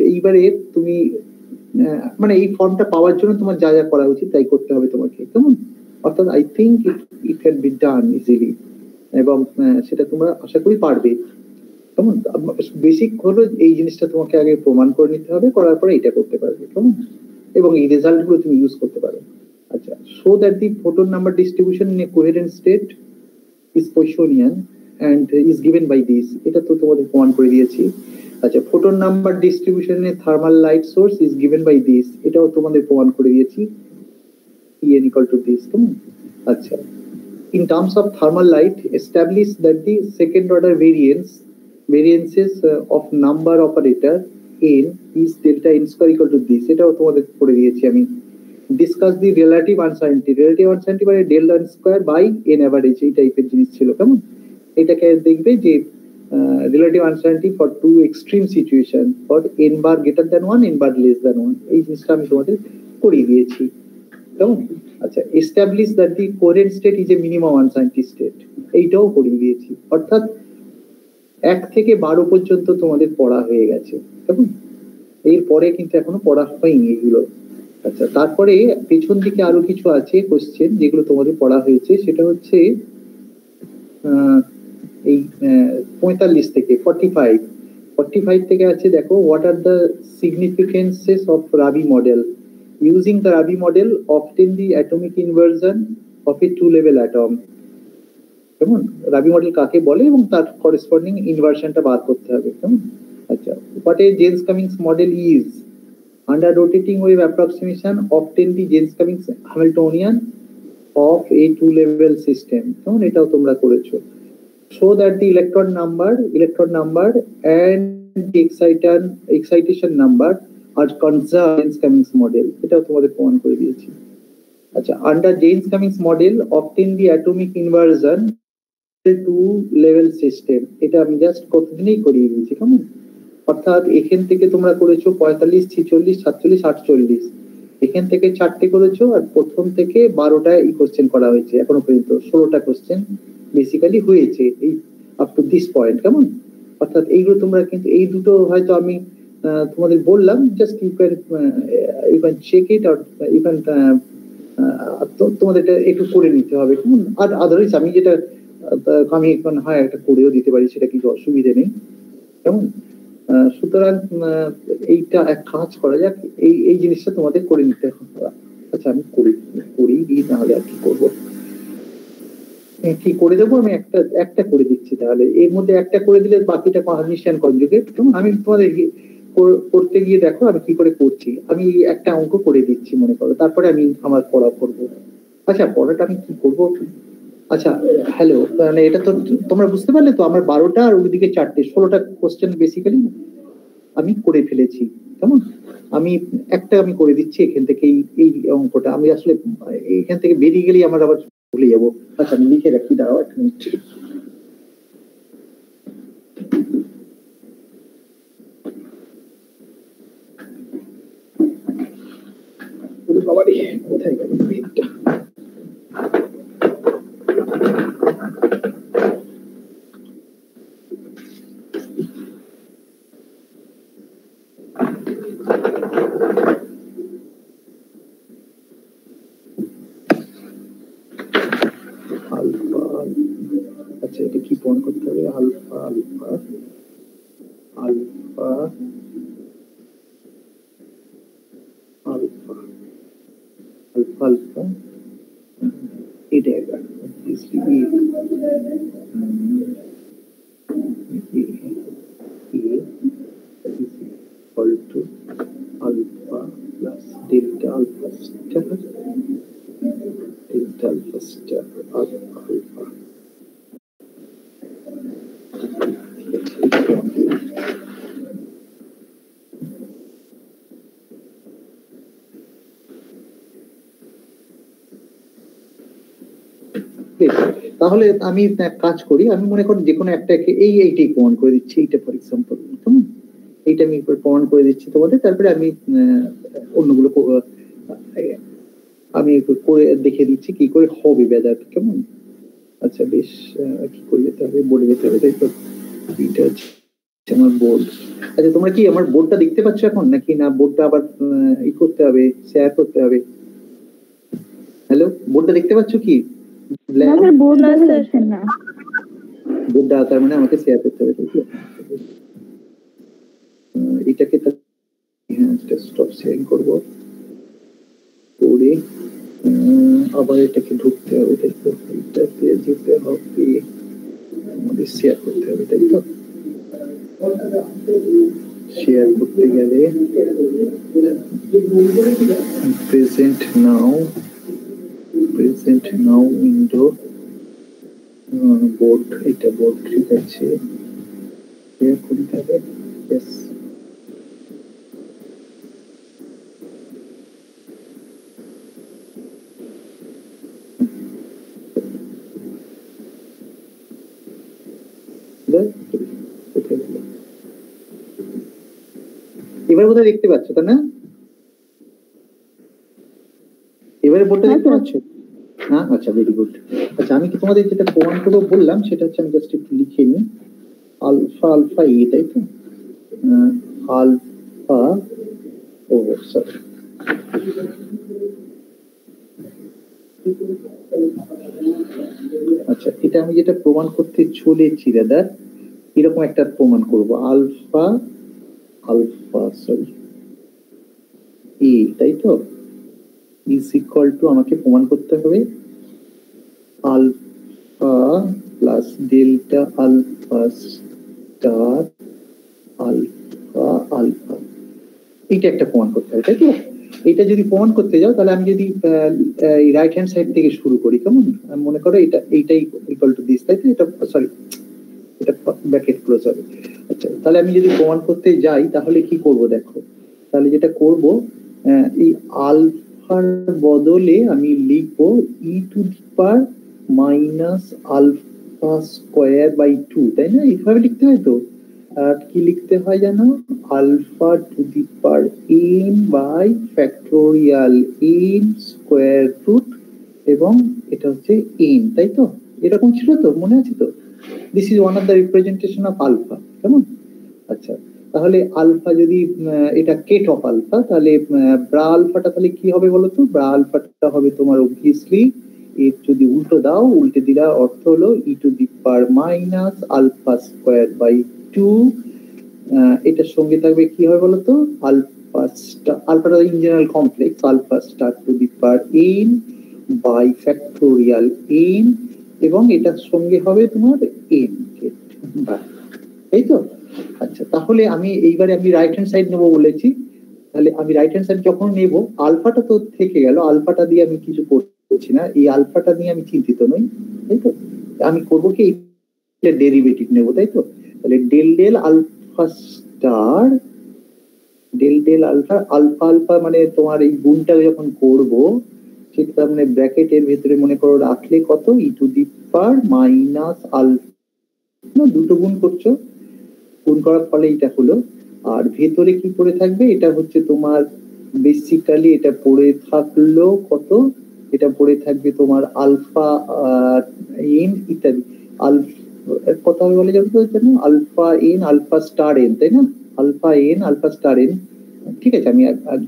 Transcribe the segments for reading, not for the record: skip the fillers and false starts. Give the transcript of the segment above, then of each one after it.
এইবারে তুমি মানে এই ফর্মটা পাওয়ার জন্য তোমার যা যা করা উচিত তাই করতে হবে তোমাকে, কেমন? অর্থাৎ I think it can be done easily, এবং সেটা তোমরা আশা করি পারবে, কেমন? বেসিক হলো এই জিনিসটা তোমাকে আগে প্রমাণ করে নিতে হবে, করার পরে এটা করতে পারবে, কেমন? এবং এই রেজাল্ট গুলো তুমি ইউজ করতে পারো। আচ্ছা, show that the photon number distribution in a coherent state is Poissonian and is given by this, এটা তো তোমাদের প্রমাণ করে দিয়েছি। আচ্ছা, photon number distribution in a thermal light source is given by this, এটাও তোমাদের প্রমাণ করে দিয়েছি, En equal to this, কেমন? আচ্ছা, in terms of thermal light establish that the second order variances of number operator n is delta n square equal to this, এটাও তোমাদের করে দিয়েছি আমি। ডিসকাস দি রিলেটিভ আনসার্টেনিটি মানে delta n square by n average, এই টাইপের জিনিস ছিল, কেমন? এটাকে দেখবে যে relative uncertainty for two extreme situation, for n bar greater than 1 n bar less than 1, এই জিনিসটা আমি তোমাদের করিয়ে দিয়েছি, কেমন? আচ্ছা, establish that the coherent state is a minimum uncertainty state, এইটাও করিয়ে দিয়েছি। অর্থাৎ 1 থেকে 12 পর্যন্ত তোমাদের পড়া হয়ে গেছে, কেমন? এরপরে কিন্তু এখনো পড়া হয়নি এগুলো। আচ্ছা, তারপরে পেছন দিকে আরো কিছু আছে কোশ্চেন যেগুলো তোমাদের পড়া হয়েছে, সেটা হচ্ছে এই 45 থেকে 45 থেকে আছে, দেখো, what are the significances of Rabi model, using the Rabi model obtain the atomic inversion of a two level atom, কেমন? রাবি মডেল কাকে বলে এবং তার করেসপন্ডিং ইনভার্সনটা বার করতে হবে, কেমন? আচ্ছা, what a James Cummins model is, under rotating wave approximation obtain the James Cummings Hamiltonian of a two level system, কেমন? এটাও তোমরা করেছো। show that the electron number and the excitation number are conserved in James Cummings model, এটাও তোমাদের প্রমাণ করে দিয়েছি। আচ্ছা, under James Cummings model obtain the atomic inversion two level system, এটা আমি জাস্ট কতদিনেই করিয়ে দিয়েছি, কেমন? অর্থাৎ এখান থেকে তোমরা করেছো 45, 46, 47, 48, এখান থেকে 4টে করেছো, আর প্রথম থেকে 12টা এই কোশ্চেন করা হয়েছে, এখনো পর্যন্ত 16টা কোশ্চেন বেসিক্যালি হয়েছে এই আপ টু দিস পয়েন্ট, কেমন? অর্থাৎ এইগুলো তোমরা কিন্তু এই দুটো হয়তো আমি তোমাদের বললাম, just you can check it আর ইউ ক্যান, তোমাদের এটা একটু করে নিতে হবে, কেমন? আর আদারওয়াইজ আমি যেটা আমি এখন হয় একটা করেও দিতে পারি, সেটা কিছু অসুবিধে নেই, কেমন? সুতরাং এইটা এক কাজ করা যাক, এই জিনিসটা তোমাদের করে নিতে হবে। আচ্ছা, আমি করি দিই, তাহলে আর কি করবো, কি করে দেবো, আমি একটা করে দিচ্ছি, তাহলে এর মধ্যে একটা করে দিলে বাকিটা পারমিশন কনজুগেট, আমি তোমাদের করতে গিয়ে দেখো আমি কি করে করছি, আমি একটা অঙ্ক করে দিচ্ছি মনে করো, তারপরে আমি আমার পড়া করবো। আচ্ছা, পড়াটা আমি কি করবো? আচ্ছা, হ্যালো, মানে এটা তো তোমরা বুঝতে পারলে তো, আমার 12টা আর ওইদিকে 4টে, 16টা কোশ্চেন বেসিক্যালি আমি করে ফেলেছি, কেমন? আমি আমি করে দিচ্ছি এখান থেকে, এই অঙ্কটা আমি আসলে এখান থেকে বেরিয়ে গেলেই আমার আবার ভুলে যাবো। আচ্ছা, আমি লিখে রাখি, দাঁড়াও এক মিনিট। কোথায় গেল পেনটা? আচ্ছা, এটা কি প্রমাণ করতে হবে? Alpha alpha alpha alpha alpha alpha, এটা equal to alpha plus delta alpha star alpha. তাহলে আমি এক কাজ করি, আমি মনে করি যে কোনো একটাকে এইটাই প্রমাণ করে দিচ্ছি, এইটা ফর এক্সাম্পল, এইটা আমি প্রমাণ করে দিচ্ছি তোমাদের, তারপরে আমি অন্যগুলো আমি করে দেখে দিচ্ছি কি করে হবে বেদার, কেমন? আচ্ছা, বেশ, কি করে যেতে হবে, বলে যেতে হবে, তাই তো? আমার বোর্ড। আচ্ছা তোমরা কি আমার বোর্ডটা দেখতে পাচ্ছ এখন নাকি না বোর্ডটা আবার ই করতে হবে, শেয়ার করতে হবে? হ্যালো, বোর্ডটা দেখতে পাচ্ছ কি? বোর্ডটা দেখা না, বোর্ডটা তার মানে আমাকে শেয়ার করতে হবে, তাই তো? এটাকে হ্যাঁ ডেস্কটপ শেয়ারিং করব করে আবার এটাকে ঢুকতে হবে, তাই তো? এটাতে যেতে হবে, আমাদের শেয়ার করতে হবে, তাই তো? শেয়ার করতে গেলে প্রেজেন্ট নাও উইন্ডো বোর্ড, এটা বোর্ড, ঠিক আছে, শেয়ার করতে হবে। ইয়েস, এবার কোথায় দেখতে পাচ্ছ তা না? এবারে বোর্ডটা দেখতে পাচ্ছ? হ্যাঁ, আচ্ছা ভেরি গুড। আচ্ছা আমি কি তোমাদের যেটা প্রমাণ করবো বললাম সেটা হচ্ছে, আমি জাস্ট একটু লিখে নিই, আলফা আলফা এ, তাই তো? আলফা, ও সরি, আচ্ছা এটা আমি যেটা প্রমাণ করতে চলেছি দাদা, এরকম একটা প্রমাণ করব, আলফা আলফা সরি এ, তাই তো? ইজ ইকুয়াল টু, আমাকে প্রমাণ করতে হবে alpha plus delta alpha star alpha alpha, এইটা একটা প্রমাণ করতে হবে, তাই তো? এটা যদি প্রমাণ করতে যাও তাহলে আমি যদি রাইট হ্যান্ড সাইড থেকে শুরু করি, কেমন? মনে করো এইটাই ইকুয়াল টু দিস, তাই তো? এটা সরি, এটা ব্র্যাকেট ক্লোজ হবে। আচ্ছা তাহলে আমি যদি প্রমাণ করতে যাই তাহলে কি করব দেখো, তাহলে যেটা করব, এই আলফার বদলে আমি লিখবো e to the power minus alpha square by 2, তাই না? এইভাবে লিখতে হয় তো। আর কি লিখতে হয় জানো? Alpha to the power n by factorial n square root, এবং এটা হচ্ছে এন, তাই তো? এরকম ছিল তো, মনে আছে তো? This is one of the representation of alpha, কেমন? আচ্ছা তাহলে আলফা যদি এটা কেট অফ আলফা, তাহলে ব্রা আলফাটা তাহলে কি হবে বলো তো? ব্রা আলফাটা হবে তোমার অবভিয়াসলি, এর যদি উল্টো দাও, উল্টে দিলা অর্থ হলো e to the power minus alpha square by 2, এটার সঙ্গে থাকবে কি হবে বলতো? আলফা স্টার, আলফাটা in general complex, alpha star to the power n by factorial n, এবং এটার সঙ্গে হবে তোমার এন, এই তো? আচ্ছা তাহলে আমি এইবারে আমি রাইট হ্যান্ড সাইড নেবো বলেছি, তাহলে আমি রাইট হ্যান্ড সাইড যখন নেব, আলফাটা তো থেকে গেল, আলফাটা দিয়ে আমি কিছু করছি না, এই আলফাটা নিয়ে আমি চিন্তিত নই, তাই তো? আমি করবো কি, ডেরিভেটিভ নেবো, তাই তো? তাহলে del del alpha star, del del alpha, alpha alpha মানে তোমার এই গুণটা যখন করব, ঠিক তার মানে ব্র্যাকেটের ভেতরে মনে করো রাখলে কত, e to the power minus alpha, দুটো গুণ করছো, গুণ করার ফলে এটা হলো, আর ভেতরে কি পড়ে থাকবে, এটা হচ্ছে তোমার বেসিক্যালি এটা পড়ে থাকলো কত, এটা পড়ে থাকবে তোমার আলফা এন ইত্যাদি, আলফা কত হবে বলে যাবে তো, alpha n alpha star n, তাই না? Alpha n alpha star n, ঠিক আছে? আমি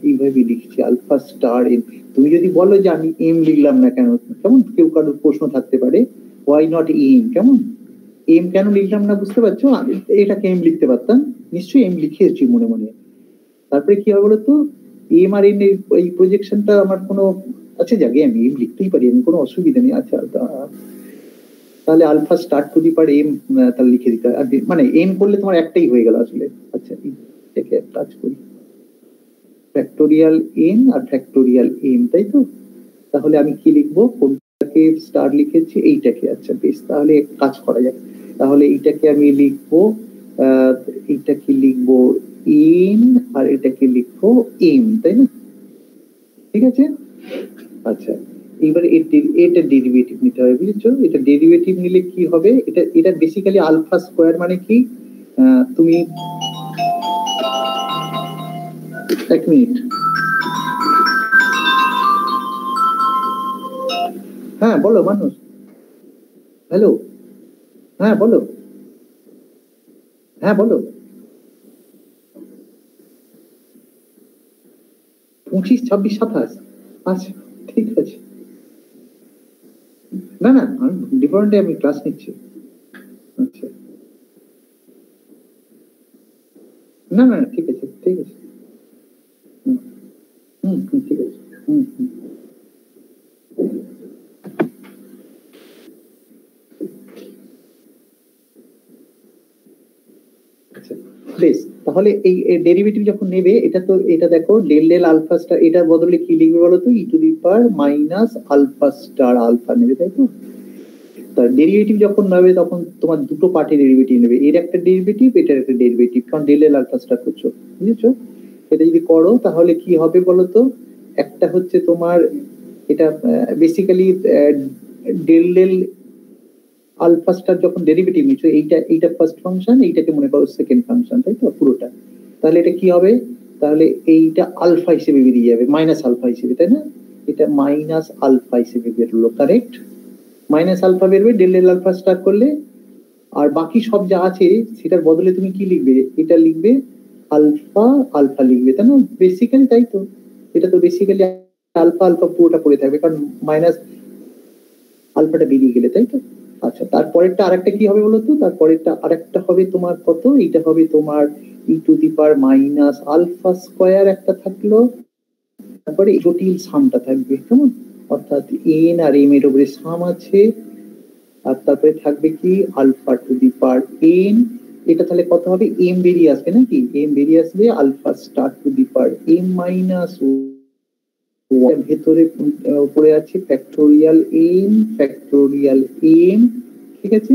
এইভাবে লিখছি আলফা স্টার এন। তুমি যদি বলো যে আমি এম লিখলাম না কেন, কেমন? কেউ কারোর প্রশ্ন থাকতে পারে, ওয়াই নট এম, কেমন? এম কেন লিখলাম না বুঝতে পারছো? এটাকে এম লিখতে পারতাম, নিশ্চয়ই এম লিখেছি মনে মনে। তারপরে কি হবে বলতো, এম আর এন এই প্রজেকশনটা আমার কোনো, আচ্ছা যাকে আমি এম লিখতেই পারি, আমি কোনো অসুবিধা নেই। আচ্ছা তাহলে alpha star to the power m, তাহলে লিখে দিতে হয়, মানে এম করলে তোমার একটাই হয়ে গেল আসলে। আচ্ছা এটাকে টাচ করি, factorial N r factorial M, তাই তো? তাহলে আমি কি লিখবো, কোনটাকে স্টার লিখেছি, এইটাকে। আচ্ছা বেশ, তাহলে কাজ করা যাক, তাহলে এইটাকে আমি লিখবো, এইটাকে লিখবো এন, আর এটাকে লিখবো এম, তাই না? ঠিক আছে। আচ্ছা এইবারে এটা ডেরিভেটিভ নিতে হবে, বুঝেছো? এটা ডেরিভেটিভ নিলে কি হবে, এটা এটা বেসিক্যালি আলফা স্কোয়ার মানে কি, তুমি এক মিনিট, হ্যাঁ বলো মানুষ, হ্যালো, হ্যাঁ বলো, হ্যাঁ বলো। 25, 26, 27। আচ্ছা ঠিক আছে, না না আমি ডিপার্টমেন্টে আমি ক্লাস নিচ্ছি। আচ্ছা না না ঠিক আছে ঠিক আছে। হুম হুম ঠিক আছে। হুম হুম। আচ্ছা বেশ, তাহলে এই ডেরিভেটিভ যখন নেবে, এটা তো এটা দেখো ডেল ডেল আলফা স্টার, এটার বদলে কি লিখবে বলো তো, e to the power minus alpha star alpha নেবে, তাই তো? তার ডেরিভেটিভ যখন নেবে তখন তোমার দুটো পার্টে ডেরিভেটিভ নেবে, এর একটা ডেরিভেটিভ এটার একটা ডেরিভেটিভ, কারণ ডেল ডেল আলফা স্টার করছো, বুঝেছো? এটা যদি করো তাহলে কি হবে বলো তো, একটা হচ্ছে তোমার এটা basically del del alpha star যখন ডেরিভেটিভ নিচ্ছ, এইটা ফার্স্ট ফাংশন, এইটাকে মনে করো সেকেন্ড ফাংশন, তাই তো পুরোটা? তাহলে এটা কি হবে, তাহলে এইটা আলফা হিসেবে বেরিয়ে যাবে, মাইনাস আলফা হিসেবে, তাই না? এটা মাইনাস আলফা হিসেবে বেরোলো, কারেক্ট? মাইনাস আলফা বেরোবে ডেল ডেল আলফা স্টার করলে। আর বাকি সব যা আছে সেটার বদলে তুমি কি লিখবে, এটা লিখবে আলফা আলফা লিখবে, তাই না? বেসিক্যালি তাই তো, এটা তো বেসিক্যালি আলফা আলফা পুরোটা পড়ে থাকবে, কারণ মাইনাস আলফাটা বেরিয়ে গেলে, তাই তো? আচ্ছা তারপরেরটা আরেকটা কি হবে বলতো, তারপরেরটা আরেকটা হবে তোমার কত, এটা হবে তোমার e to the power minus alpha square একটা থাকলো, তারপরে জটিল সামটা থাকবে, কেমন? অর্থাৎ এন আর এম এর উপরে সাম আছে, আর তারপরে থাকবে কি alpha to the power n, এটা তাহলে কত হবে, এম বেরিয়ে আসবে নাকি, এম বেরিয়ে আসবে alpha star to the power m minus ভেতরে উপরে আছে ফ্যাক্টোরিয়াল এম ফ্যাক্টোরিয়াল এম, ঠিক আছে?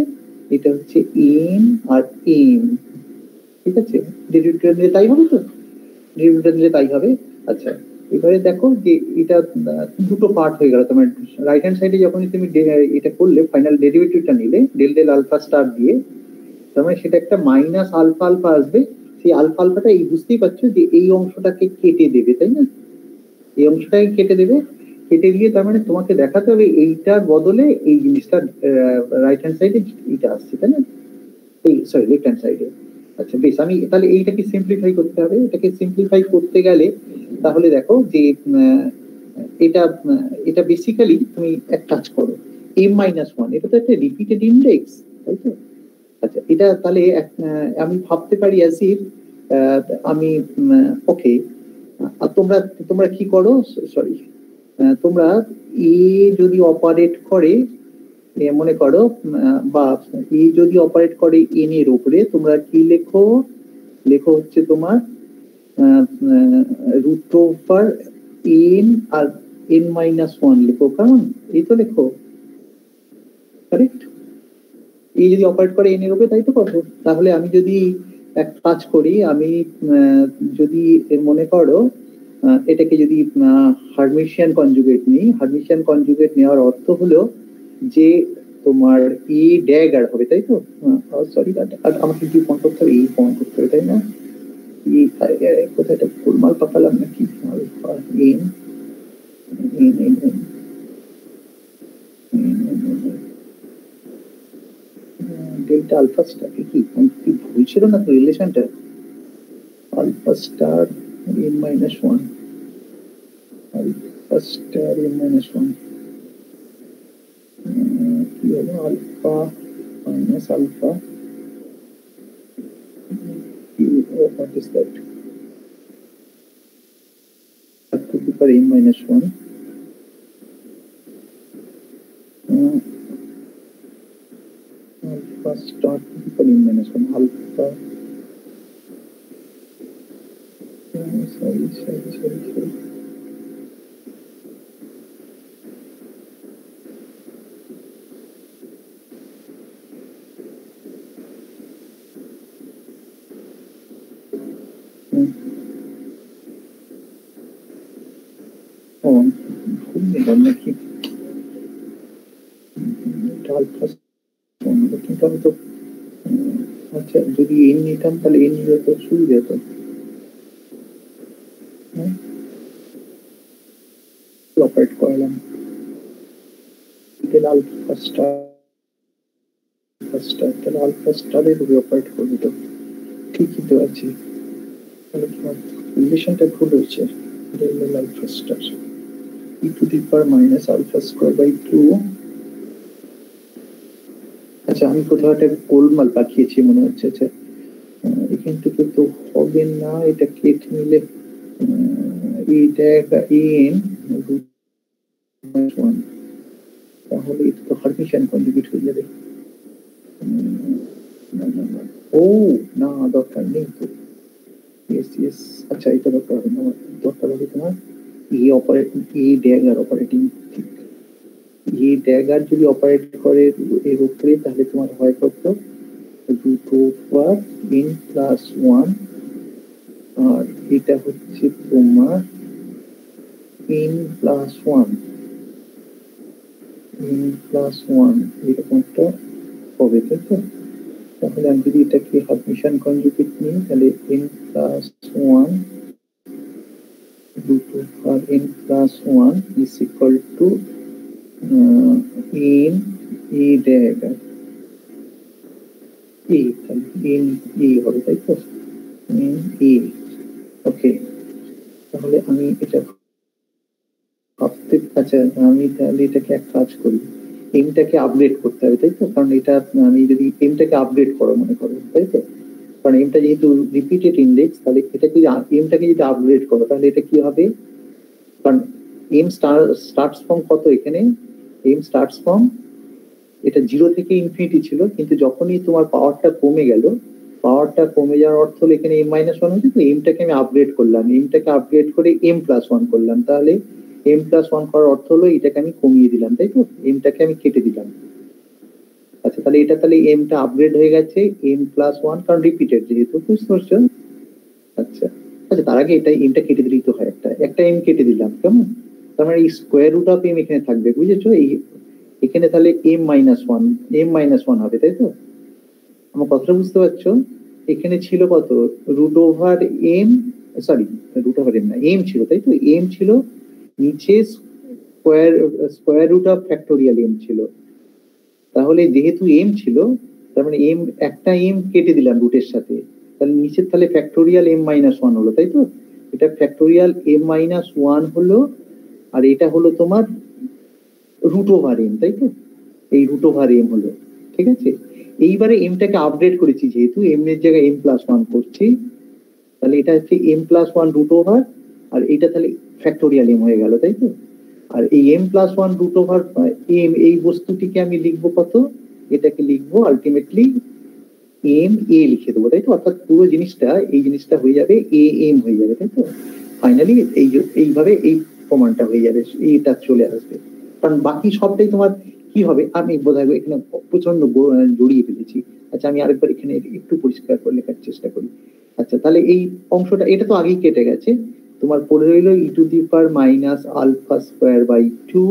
এটা হচ্ছে এম আর এম, ঠিক আছে? ডেরিভেটিভ নিলে তাই হবে তো, ডেরিভেটিভ নিলে তাই হবে। আচ্ছা এবারে দেখো যে এটা দুটো পার্ট হয়ে গেল তোমার, রাইট হ্যান্ড সাইডে যখন তুমি এটা করলে ফাইনাল ডেরিভেটিভটা নিলে ডেল ডেল আলফা স্টার দিয়ে, তার মানে সেটা একটা মাইনাস আলফা আলফা আসবে, সেই আলফা আলফাটা এই বুঝতেই পারছো যে এই অংশটাকে কেটে দেবে, তাই না? এই অংশটাকে কেটে দেবে, কেটে দিয়ে তার মানে তোমাকে দেখাতে হবে এইটার বদলে এই জিনিসটা রাইট হ্যান্ড সাইডে এইটা আসছে, তাই না? এই সরি লেফট হ্যান্ড সাইডে। আচ্ছা বেশ, আমি তাহলে এইটাকে সিম্পলিফাই করতে হবে, এটাকে সিম্পলিফাই করতে গেলে তাহলে দেখো যে এটা এটা বেসিক্যালি তুমি এক কাজ করো, এম মাইনাস ওয়ান, এটা তো একটা রিপিটেড ইন্ডেক্স, তাই তো? আচ্ছা এটা তাহলে আমি ভাবতে পারি অ্যাজ ইফ আমি ওকে, আর তোমরা তোমরা কি করো, সরি তোমরা এ যদি অপারেট করে মনে করো বা এ যদি অপারেট করে এন এর উপরে, তোমরা কি লেখো, লেখো হচ্ছে তোমার রুট ওভার এন আর এন মাইনাস ওয়ান লেখো, কারণ এই তো লেখো, কারেক্ট? এই যদি অপারেট করে এন এর উপরে, তাই তো করবো। তাহলে আমি যদি এক কাজ করি, আমি যদি মনে করো এটাকে যদি হার্মিশিয়ান কনজুগেট নিই, হার্মিশিয়ান কনজুগেট নেওয়ার অর্থ হলো যে তোমার ই ড্যাগার হবে, তাই তো? সরি আমাকে কি ফোন করতে হবে, এই ফোন করতে হবে, তাই না? কোথায় একটা ফুলমাল পাকালাম নাকি, n n n n delta alpha star, কি ভুল ছিল না তো রিলেশনটা, alpha star n minus one, alpha star n minus one, কি হলো alpha minus alpha, what is that, to the power n minus 1, alpha star to the power n minus 1, alpha sorry ভুল নিলাম নাকি, আলফা কিন্তু আমি তো আচ্ছা যদি এন নিতাম তাহলে এন নিলে তো সুবিধা হতো, অপারেট করলাম তাহলে আলফা স্টার তাহলে আলফা স্টারের উপরে অপারেট করবে তো, ঠিকই তো আছে, তাহলে তোমার রিলেশনটা ভুল হয়েছে। del L alpha star e to the power minus alpha square by 2। আচ্ছা আমি কোথাও একটা গোলমাল পাঠিয়েছি মনে হচ্ছে। আচ্ছা এখান থেকে তো হবে না, এটা কেটে নিলে এটা একটা এন তাহলে এটা তো হারমিশন কনজুগেট হয়ে যাবে। ও না দরকার নেই তো। আচ্ছা এটা দরকার হবে না, দরকার হবে তোমার এ ড্যাগার অপারেটিং। ঠিক এ ড্যাগার যদি অপারেট করে এর উপরে তাহলে তোমার হয় কত n+1 আর এটা হচ্ছে তোমার n+1 এরকম একটা হবে, তাই তো? তাহলে আমি যদি এটাকে হারমিশন কনজুগেট নিই তাহলে n+1 n+1 is equal to n a dagger a, তাহলে n a হবে, তাই তো? n a ওকে। তাহলে আমি এটা ভাবতে, আচ্ছা আমি তাহলে এটাকে এক কাজ করি, এমটাকে আপগ্রেড করতে হবে, তাই তো? কারণ এটা আমি যদি এমটাকে আপগ্রেড করো মনে করো, তাই তো? কারণ এমটা যেহেতু রিপিটেড ইন্ডেক্স, তাহলে এটাকে এমটাকে যদি আপগ্রেড করো তাহলে এটা কি হবে? কারণ এম স্টার্টস ফ্রম কত এখানে? এম স্টার্টস ফ্রম এটা 0 থেকে ইনফিনিটি ছিল, কিন্তু যখনই তোমার পাওয়ারটা কমে গেল, পাওয়ারটা কমে যাওয়ার অর্থ হলো এখানে m-1 হয়েছে, তো এমটাকে আমি আপগ্রেড করলাম, এমটাকে আপগ্রেড করে m+1 করলাম, তাহলে m+1 করার অর্থ হলো এটাকে আমি কমিয়ে দিলাম, তাই তো? এমটাকে আমি কেটে দিলাম। আচ্ছা তাহলে এটা তাহলে এমটা আপগ্রেড হয়ে গেছে m+1, কারণ রিপিটেড যেহেতু, বুঝতে পারছো? আচ্ছা আচ্ছা তার আগে এটা এমটা কেটে দিলেই তো হয়, একটা এম কেটে দিলাম, কেমন? তার মানে এই স্কোয়ার রুট অফ এম এখানে থাকবে, বুঝেছো? এই এখানে তাহলে m-1 হবে, তাই তো? আমার কথাটা বুঝতে পারছো? এখানে ছিল কত root over m, sorry root over m না, এম ছিল, তাই তো? এম ছিল, নিচে square root of factorial m ছিল। তাহলে যেহেতু এম ছিল, তার মানে এম একটা এম কেটে দিলাম রুটের সাথে, তাহলে নিচের তাহলে ফ্যাক্টোরিয়াল m-1 হলো, তাই তো? এটা ফ্যাক্টোরিয়াল m-1 হলো, আর এটা হলো তোমার রুট ওভার এম, তাই তো? এই রুট ওভার এম হলো, ঠিক আছে? এইবারে এমটাকে আপডেট করেছি, যেহেতু এম এর জায়গায় m+1 করছি, তাহলে এটা হচ্ছে m+1 রুট ওভার, আর এটা তাহলে ফ্যাক্টোরিয়াল এম হয়ে গেল, তাই তো? আর এই m+1 রুট ওভার এম এই বস্তুটিকে আমি লিখবো কত? এটাকে লিখবো আলটিমেটলি এম এ লিখে দেবো, তাই তো? অর্থাৎ পুরো জিনিসটা, এই জিনিসটা হয়ে যাবে এ এম হয়ে যাবে, তাই তো? ফাইনালি এইভাবে এই প্রমাণটা হয়ে যাবে, এইটা চলে আসবে। কারণ বাকি সবটাই তোমার কি হবে, আমি বোধহয় এখানে প্রচন্ড জড়িয়ে ফেলেছি। আচ্ছা আমি আরেকবার এখানে একটু পরিষ্কার করে লেখার চেষ্টা করি। আচ্ছা তাহলে এই অংশটা, এটা তো আগেই কেটে গেছে, তোমার পড়ে রইল e⁻⁻²/2।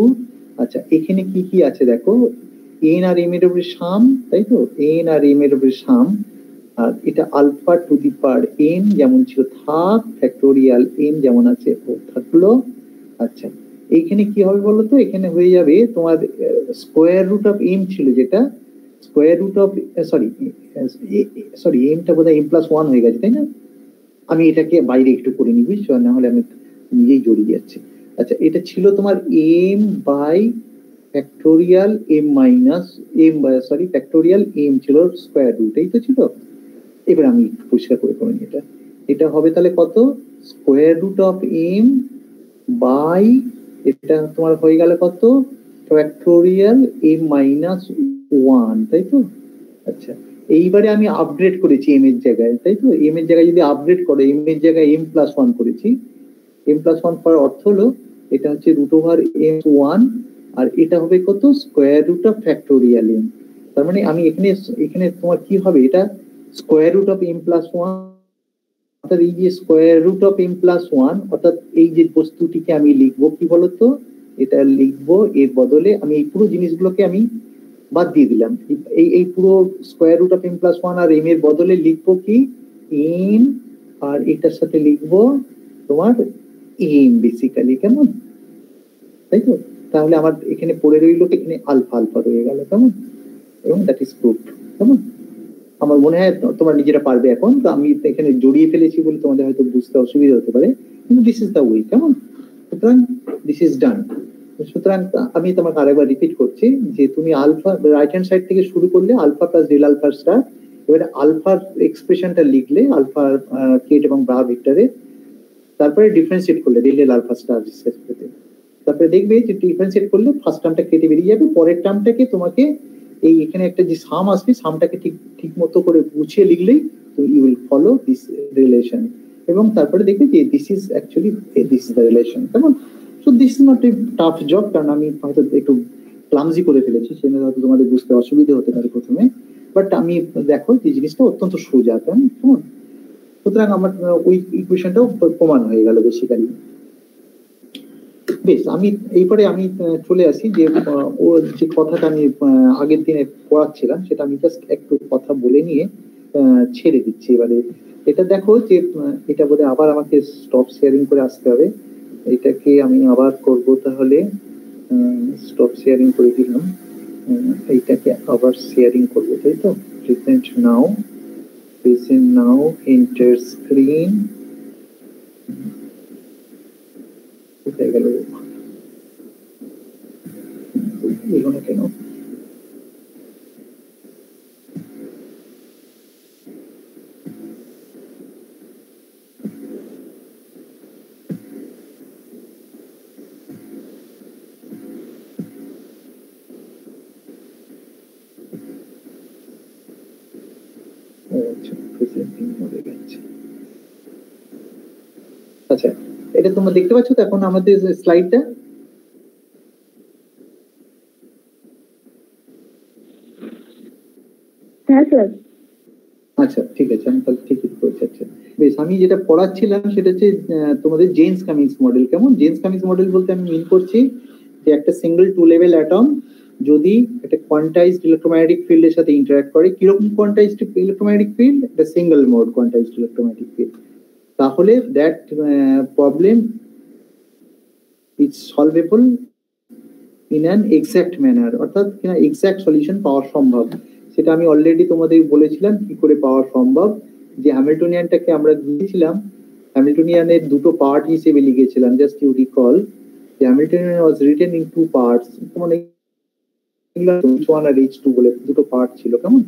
আচ্ছা এখানে কি কি আছে দেখো, এন আর এম এর উপরে সাম, তাই তো? এন আর এম এর উপরে সাম, আর এটা alpha to the power n যেমন ছিল থাক, ফ্যাক্টোরিয়াল এন যেমন আছে ও থাকলো। আচ্ছা এইখানে কি হবে বলো তো? এখানে হয়ে যাবে তোমার স্কোয়ার রুট অফ এম ছিল, যেটা স্কোয়ার রুট অফ সরি এমটা বোধহয় m+1 হয়ে গেছে, তাই না? আমি এটাকে বাইরে একটু করে নিই, বুঝছো? না হলে আমি নিজেই জড়িয়ে যাচ্ছি। আচ্ছা এটা ছিল তোমার m by factorial factorial m ছিল স্কোয়ার রুট, এই তো ছিল। এবার আমি একটু পরিষ্কার করে করে নিই, এটা হবে তাহলে কত? Square root of m by, এটা তোমার হয়ে গেল কত? ফ্যাক্টোরিয়াল m-1, তাই তো? আচ্ছা এইবারে আমি আপগ্রেড করেছি এম এর জায়গায়, তাই তো? এম এর জায়গায় যদি আপগ্রেড করো, এম এর জায়গায় m+1 করেছি, m+1 করার অর্থ হলো এটা হচ্ছে রুট ওভার m1, আর এটা হবে কত? Square root of factorial m. তার মানে আমি এখানে তোমার কি হবে, এটা স্কোয়ার রুট অফ m+1, অর্থাৎ এই যে স্কোয়ার রুট অফ m+1, অর্থাৎ এই যে বস্তুটিকে আমি লিখবো কি বলতো? এটা লিখবো এর বদলে আমি এই পুরো জিনিসগুলোকে আমি বাদ দিয়ে দিলাম, এই পুরো স্কোয়ার রুট অফ m+1 আর এম এর বদলে লিখবো কি এম, আর এটার সাথে লিখবো তোমার এম বেসিক্যালি, কেমন? তাই তো? তাহলে আমার এখানে পড়ে রইল, এখানে আলফা আলফা রয়ে গেল, কেমন? এবং দ্যাট ইজ প্রুফড, কেমন? আমার মনে হয় তোমরা নিজেরা পারবে এখন, তো আমি এখানে জড়িয়ে ফেলেছি বলে তোমাদের হয়তো বুঝতে অসুবিধা হতে পারে, কিন্তু দিস ইজ দ্য ওয়ে, কেমন? সুতরাং দিস ইজ ডান। সুতরাং আমি তোমাকে আরেকবার রিপিট করছি যে তুমি আলফা রাইট হ্যান্ড সাইড থেকে শুরু করলে alpha plus del alpha star, এবারে আলফার এক্সপ্রেশনটা লিখলে আলফা কেট এবং ব্রা ভেক্টরে, তারপরে ডিফারেন্সিয়েট করলে ডেল ডেল আলফা স্টার, তারপরে দেখবে যে ডিফারেন্সিয়েট করলে ফার্স্ট টার্মটা কেটে বেরিয়ে যাবে, পরের টার্মটাকে তোমাকে এই এখানে একটা যে সাম আসবে সামটাকে ঠিক ঠিক মতো করে গুছিয়ে লিখলেই তো you will follow this relation, এবং তারপরে দেখবে যে this is actually this is the relation, কেমন? So this is not a tough job, কারণ আমি হয়তো একটু ক্লামজি করে ফেলেছি, সেটা হয়তো তোমাদের বুঝতে অসুবিধা হতে পারে প্রথমে, বাট আমি দেখো যে জিনিসটা অত্যন্ত সোজা, কেমন? সুতরাং আমার ওই ইকুয়েশনটাও প্রমাণ হয়ে গেল বেসিক্যালি। বেশ, আমি এইপরে আমি চলে আসি যে ও যে কথাটা আমি আগের দিনে পড়াচ্ছিলাম সেটা আমি জাস্ট একটু কথা বলে নিয়ে ছেড়ে দিচ্ছি। এবারে এটা দেখো যে এটা বোধহয় আবার আমাকে স্টপ শেয়ারিং করে আসতে হবে, এটাকে আমি আবার করব, তাহলে স্টপ শেয়ারিং করে দিলাম, এইটাকে আবার শেয়ারিং করবো, তাই তো? প্রেজেন্ট নাও এন্টার স্ক্রিন, কোথায় গেল এগুলো কেন? আচ্ছা, এটা তোমরা দেখতে পাচ্ছ তো এখন আমাদের স্লাইডটা? হ্যাঁ স্যার। আচ্ছা ঠিক আছে, আমি তাহলে ঠিকই করেছি। আচ্ছা বেশ, আমি যেটা পড়াচ্ছিলাম সেটা হচ্ছে তোমাদের জেমস কামিংস মডেল, কেমন? জেমস কামিংস মডেল বলতে আমি মিন করছি যে একটা সিঙ্গেল টু লেভেল অ্যাটম যদি একটা কোয়ান্টাইজড ইলেকট্রোম্যাগনেটিক ফিল্ডের সাথে ইন্টারঅ্যাক্ট করে, কিরকম কোয়ান্টাইজড ইলেকট্রোম্যাগনেটিক ফিল্ড? একটা single mode quantized electromagnetic field, তাহলে that problem is solvable in an exact manner, অর্থাৎ কিনা এক্সাক্ট সলিউশন পাওয়া সম্ভব। সেটা আমি অলরেডি তোমাদের বলেছিলাম কি করে পাওয়া সম্ভব, যে হ্যামিল্টনিয়ানটাকে আমরা দিয়েছিলাম, হ্যামিল্টনিয়ানের দুটো পার্ট হিসেবে লিখেছিলাম, জাস্ট ইউ রিকল যে Hamiltonian was written in two parts, মানে H1 আর H2 বলে দুটো পার্ট ছিল, কেমন?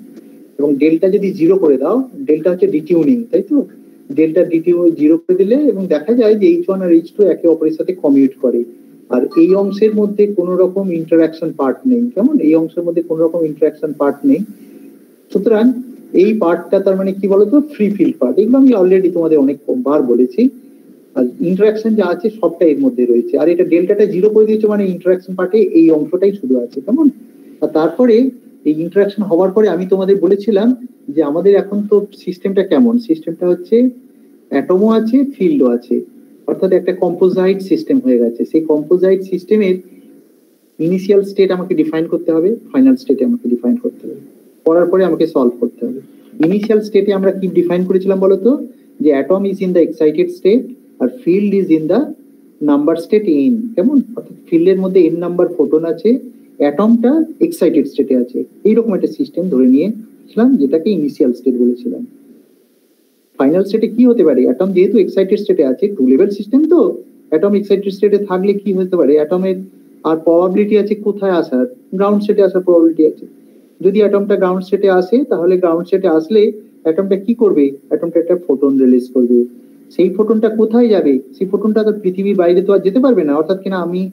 এবং ডেল্টা যদি জিরো করে দাও, ডেল্টা হচ্ছে ডিটিউনিং, তাই তো? ডেল্টা ডিটিউ জিরো করে দিলে এবং দেখা যায় যে H1 আর H2 একে অপরের সাথে কমিউট করে, আর এই অংশের মধ্যে কোন রকম ইন্টারাকশন পার্ট নেই, কেমন? এই অংশের মধ্যে কোন রকম ইন্টারাকশন পার্ট নেই। সুতরাং এই পার্টটা তার মানে কি বলতো? Free field part. এগুলো আমি অলরেডি তোমাদের অনেকবার বলেছি, আর ইন্টারাকশন যা আছে সবটা এর মধ্যে রয়েছে, আর এটা ডেল্টাটা জিরো করে দিয়েছে মানে ইন্টারাকশন পার্টে এই অংশটাই শুধু আছে, কেমন? আর তারপরে এই ইন্টারাকশন হওয়ার পরে আমি তোমাদের বলেছিলাম যে আমাদের এখন তো সিস্টেমটা কেমন? সিস্টেমটা হচ্ছে অ্যাটমও আছে, ফিল্ডও আছে, অর্থাৎ একটা কম্পোজাইট সিস্টেম হয়ে গেছে। সেই কম্পোজাইট সিস্টেমের ইনিশিয়াল স্টেট আমাকে ডিফাইন করতে হবে, ফাইনাল স্টেটে আমাকে ডিফাইন করতে হবে, করার পরে আমাকে সলভ করতে হবে। ইনিশিয়াল স্টেটে আমরা কি ডিফাইন করেছিলাম বলতো? যে atom is in the excited state আর field is in the number state n, কেমন? অর্থাৎ ফিল্ডের মধ্যে এন নাম্বার ফোটন আছে, অ্যাটমটা এক্সাইটেড স্টেটে আছে, এইরকম একটা সিস্টেম ধরে নিয়েছিলাম, যেটাকে ইনিশিয়াল স্টেট বলেছিলাম। ফাইনাল স্টেটে কি হতে পারে? অ্যাটম যেহেতু এক্সাইটেড স্টেটে আছে, টু লেভেল সিস্টেম তো, অ্যাটম এক্সাইটেড স্টেটে থাকলে কি হতে পারে? অ্যাটমের আর প্রবাবিলিটি আছে কোথায় আসার? গ্রাউন্ড স্টেটে আসার প্রবাবিলিটি আছে। যদি অ্যাটমটা গ্রাউন্ড স্টেটে আসে, তাহলে গ্রাউন্ড স্টেটে আসলে অ্যাটমটা কি করবে? অ্যাটমটা একটা ফোটন রিলিজ করবে। সেই ফোটনটা কোথায় যাবে? সেই ফোটনটা তো পৃথিবীর বাইরে তো আর যেতে পারবে না, অর্থাৎ কিনা আমি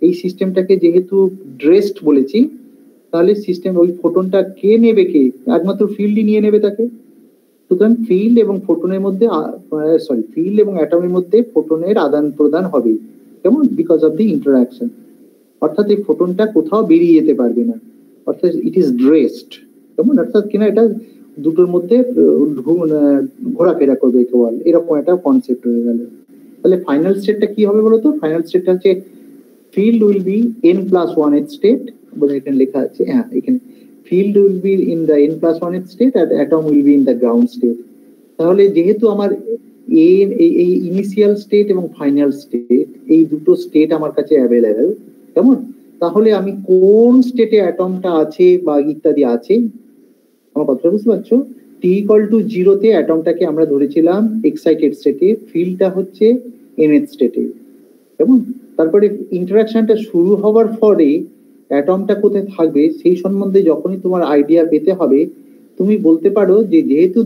এই সিস্টেমটাকে যেহেতু ড্রেসড বলেছি, তাহলে সিস্টেম ওই ফোটনটা কে নেবে? কে? একমাত্র ফিল্ডই নিয়ে নেবে তাকে। সুতরাং ফিল্ড এবং ফোটনের মধ্যে ফিল্ড এবং অ্যাটমের মধ্যে ফোটনের আদান প্রদান হবে, কেমন? বিকজ অফ দি ইন্টারাকশন, অর্থাৎ এই ফোটনটা কোথাও বেরিয়ে যেতে পারবে না, অর্থাৎ ইট ইজ ড্রেসড, কেমন? অর্থাৎ কিনা এটা দুটোর মধ্যে ঘোরাফেরা করবে কেবল, এরকম একটা কনসেপ্ট হয়ে গেল। তাহলে ফাইনাল স্টেটটা কি হবে বলতো? ফাইনাল স্টেটটা হচ্ছে field will be n+1th state, বলে এখানে লেখা আছে, হ্যাঁ এখানে field will be in the n+1th state and atom will be in the ground state। তাহলে যেহেতু আমার এই ইনিশিয়াল স্টেট এবং ফাইনাল স্টেট এই দুটো স্টেট আমার কাছে অ্যাভেলেবেল, কেমন? তাহলে আমি কোন স্টেটে অ্যাটমটা আছে বা ইত্যাদি আছে, আমার কথা বুঝতে পারছো? t = 0 তে অ্যাটমটাকে আমরা ধরেছিলাম এক্সাইটেড স্টেটে, ফিল্ডটা হচ্ছে nth স্টেটে, কেমন? তারপরে ইন্টারাকশনটা শুরু হওয়ার পরে অ্যাটমটা কোথায় থাকবে সেই সম্বন্ধে যখনই তোমার আইডিয়া পেতে হবে, তুমি বলতে পারো যে যেহেতু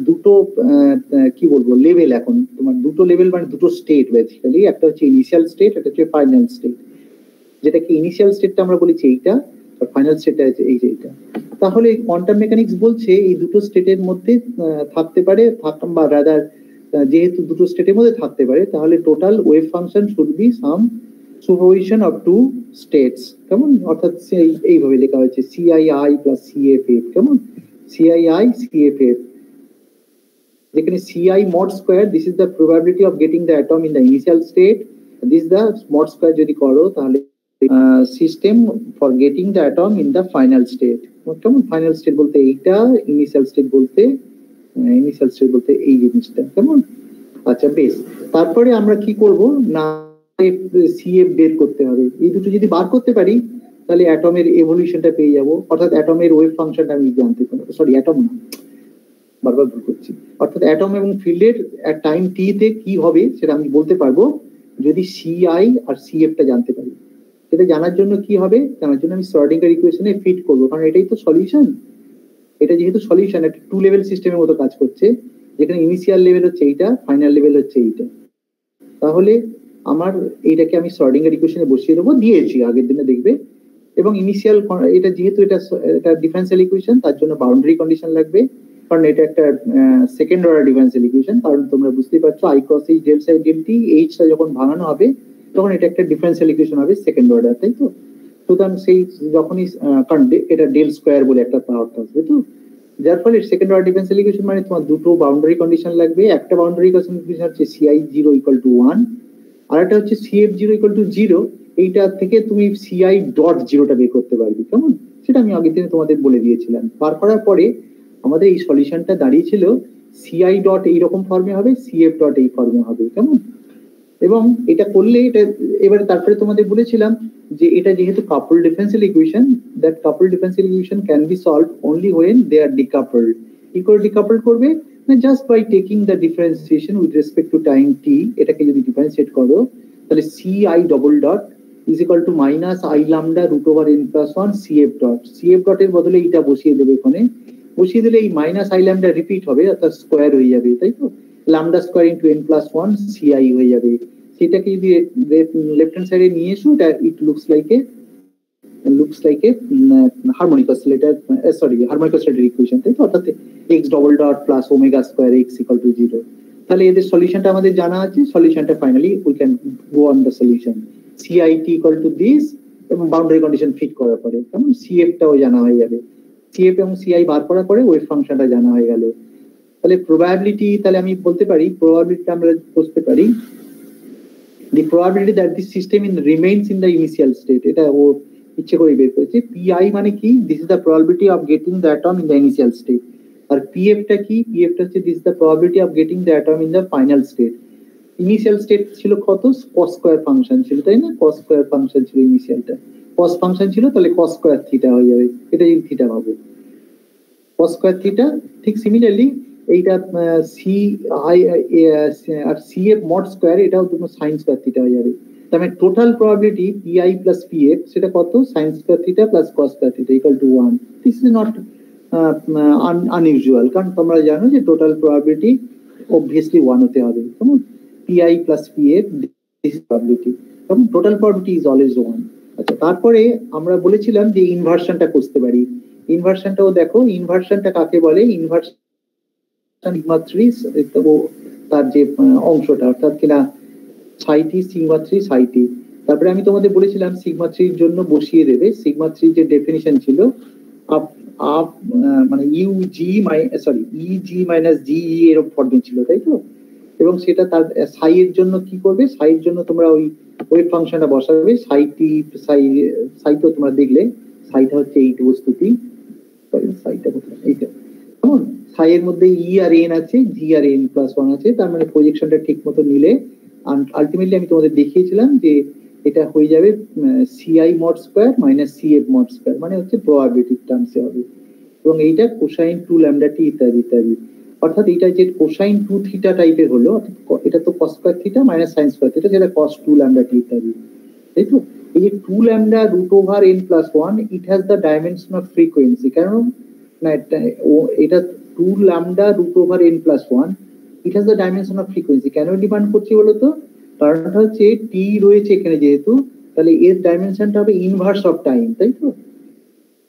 দুটো কি বলবো লেভেল, এখন তোমার দুটো লেভেল মানে দুটো স্টেট বেসিক্যালি, একটা হচ্ছে ইনিশিয়াল স্টেট, একটা হচ্ছে ফাইনাল স্টেট। যেটাকে ইনিশিয়াল স্টেটটা আমরা বলেছি এইটা, আর ফাইনাল স্টেটটা হচ্ছে এইটা। তাহলে কোয়ান্টাম মেকানিক্স বলছে এই দুটো স্টেটের মধ্যে থাকতে পারে, বা রাদার যেহেতু দুটো স্টেটের মধ্যে থাকতে পারে, তাহলে total wave function should be some superposition of two states, কেমন? অর্থাৎ এইভাবে লেখা হয়েছে CII প্লাস CFF, কেমন? CII CFF, যেখানে CI mod square, this is the probability of getting the atom in the initial state, this is the mod square যদি করো তাহলে system for getting the atom in the final state. কেমন? Final state বলতে এইটা, initial state বলতে এই জিনিসটা, কেমন? আচ্ছা বেশ, তারপরে আমরা কি করব না CF বের করতে হবে। এই দুটো যদি বার করতে পারি তাহলে অ্যাটমের এভলিউশনটা পেয়ে যাব, অর্থাৎ অ্যাটমের ওয়েভ ফাংশনটা আমি জানতে পারবো, সরি অ্যাটম না, বারবার ভুল করছি, অর্থাৎ অ্যাটম এবং ফিল্ডের টাইম টি তে কি হবে সেটা আমি বলতে পারবো যদি CI আর CF টা জানতে পারি। সেটা জানার জন্য কি হবে, জানার জন্য আমি শ্রোডিঙ্গার ইকুয়েশনে ফিট করবো, কারণ এটাই তো সলিউশন। এটা যেহেতু সলিউশন, একটা টু লেভেল সিস্টেমের মতো কাজ করছে, যেখানে ইনিশিয়াল লেভেল হচ্ছে এইটা, ফাইনাল লেভেল হচ্ছে এইটা। তাহলে আমার এইটাকে আমি শ্রোডিঙ্গার ইকুয়েশনে বসিয়ে দেবো, দিয়েছি আগের দিনে দেখবে। এবং ইনিশিয়াল এটা যেহেতু এটা ডিফারেন্সিয়াল ইকুয়েশন, তার জন্য বাউন্ডারি কন্ডিশন লাগবে, কারণ এটা একটা সেকেন্ড অর্ডার ডিফারেন্সিয়াল ইকুয়েশন। কারণ তোমরা বুঝতেই পারছো I cross H del psi del t, এইচটা যখন ভাঙানো হবে তখন এটা একটা ডিফারেন্সিয়াল ইকুয়েশন হবে সেকেন্ড অর্ডার, তাই তো? সুতরাং সেই যখনই কারণ এটা ডেল স্কোয়ার বলে একটা পাওয়ার থাকবে, তো যার ফলে সেকেন্ড অর্ডার ডিফারেন্সিয়াল ইকুয়েশন মানে তোমার দুটো বাউন্ডারি কন্ডিশন লাগবে। একটা বাউন্ডারি কন্ডিশন হচ্ছে CI 0 = 1, আর একটা হচ্ছে CF 0 = 0। এইটা থেকে তুমি CI ডট 0টা বের করতে পারবে, কেমন? সেটা আমি আগের দিনে তোমাদের বলে দিয়েছিলাম। বার করার পরে আমাদের এই সলিউশনটা দাঁড়িয়েছিল CI ডট এইরকম ফর্মে হবে, CF ডট এই ফর্মে হবে, কেমন? এবং এটা করলে এটা এবারে তারপরে তোমাদের বলেছিলাম যে এটা যেহেতু couple differential equation, that couple differential equation can be solved only when they are decoupled. কি করে ডিকাপল করবে না, just by taking the differentiation with respect to time t. এটাকে যদি ডিফারেন্সিয়েট করো তাহলে CI double dot is equal to minus I lambda root over n plus 1 CF dot. CF ডটের বদলে এইটা বসিয়ে দেবে, ওখানে বসিয়ে দিলে এই মাইনাস I ল্যামডা রিপিট হবে, অর্থাৎ স্কোয়ার হয়ে যাবে, তাই তো? Lambda square into n plus 1 CI হয়ে যাবে। সেটাকে যদি লেফট হ্যান্ড সাইডে নিয়ে এসো, এটা it looks like a harmonic oscillator, harmonic oscillator equation, তাই তো? অর্থাৎ x double dot plus omega square x = 0। তাহলে এদের সলিউশনটা আমাদের জানা আছে। সলিউশনটা finally we can go on the solution. CIT = this, এবং বাউন্ডারি কন্ডিশন ফিট করার পরে কেমন CF টাও জানা হয়ে যাবে। CF এবং CI বার করার পরে ওয়েভ ফাংশনটা জানা হয়ে গেল। তাহলে প্রবাবিলিটি, তাহলে আমি বলতে পারি প্রবাবিলিটিটা আমরা বুঝতে পারি, the probability that this system remains in the initial state, এটা ও ইচ্ছে করে বের করেছে। PI মানে কি, this is the probability of getting the atom in the initial state। R PF টা কি, PF টা হচ্ছে this is the probability of getting the atom in the final state। Initial state ছিল কত, cos স্কয়ার ফাংশন ছিল, তাই না? cos square function ছিল ইনিশিয়ালটা, cos ফাংশন ছিল, তাহলে cos স্কয়ার থিটা হয়ে যাবে। এটা যদি থিটা ভাবো, cos স্কয়ার থিটা। ঠিক সিমিলারলি এইটা CI আর CF মড স্কয়ার, এটাও তোমার sin স্কয়ার থিটা হয়ে যাবে। তার মানে total probability PI plus PF সেটা কত, sin square theta plus cos square theta = 1। This is not unusual, কারণ তোমরা জানো যে টোটাল প্রবাবিলিটি obviously 1 হতে হবে, কেমন? PI plus PF this is probability, কারণ টোটাল প্রবাবিলিটি ইজ অলওয়েজ 1। আচ্ছা, তারপরে আমরা বলেছিলাম যে ইনভার্সনটা করতে পারি। ইনভার্সনটাও দেখো, ইনভার্সনটা কাকে বলে? ইনভার্সন সিগমা 3 তার যে অংশটা, অর্থাৎ কিনা সাই টি সিগমা 3 সাই টি। তারপরে আমি তোমাদের বলেছিলাম সিগমা 3 এর জন্য বসিয়ে দেবে সিগমা 3 যে ডেফিনিশন ছিল মানে EG মাইনাস GE এরকম ফর্মে ছিল, তাই তো? এবং সেটা তার সাই এর জন্য কি করবে, সাই এর জন্য তোমরা ওই ওয়েভ ফাংশনটা বসাবে। সাই টি সাই তো তোমরা দেখলে, সাইটা হচ্ছে এই বস্তুটি, সাইটা কোথায়, এইটা, কেমন? সাই এর মধ্যে ই আর এন আছে, জি আর এন প্লাস 1 আছে, তার মানে প্রজেকশনটা ঠিক মতো নিলে আলটিমেটলি আমি তোমাদের দেখিয়েছিলাম যে এটা হয়ে যাবে CI mod square minus CF mod square, মানে হচ্ছে প্রবাবিলিটি টার্মসে হবে। এবং এইটা কোসাইন 2 ল্যামডা টি ইত্যাদি ইত্যাদি। অর্থাৎ এটা যে কোসাইন 2 থিটা টাইপের হলো, এটা তো cos square theta minus sine square theta, যেটা cos 2 ল্যামডা টি ইত্যাদি, তাই তো? এই যে 2 lambda root over n plus 1, it has the dimension of frequency. কারণ না, এটা 2 lambda root over n plus 1, it has the dimension of frequency. কেন ডিমান্ড করছি বলতো? কারণটা হচ্ছে টি রয়েছে এখানে যেহেতু, তাহলে এর ডাইমেনশনটা হবে ইনভার্স অফ টাইম, তাই তো?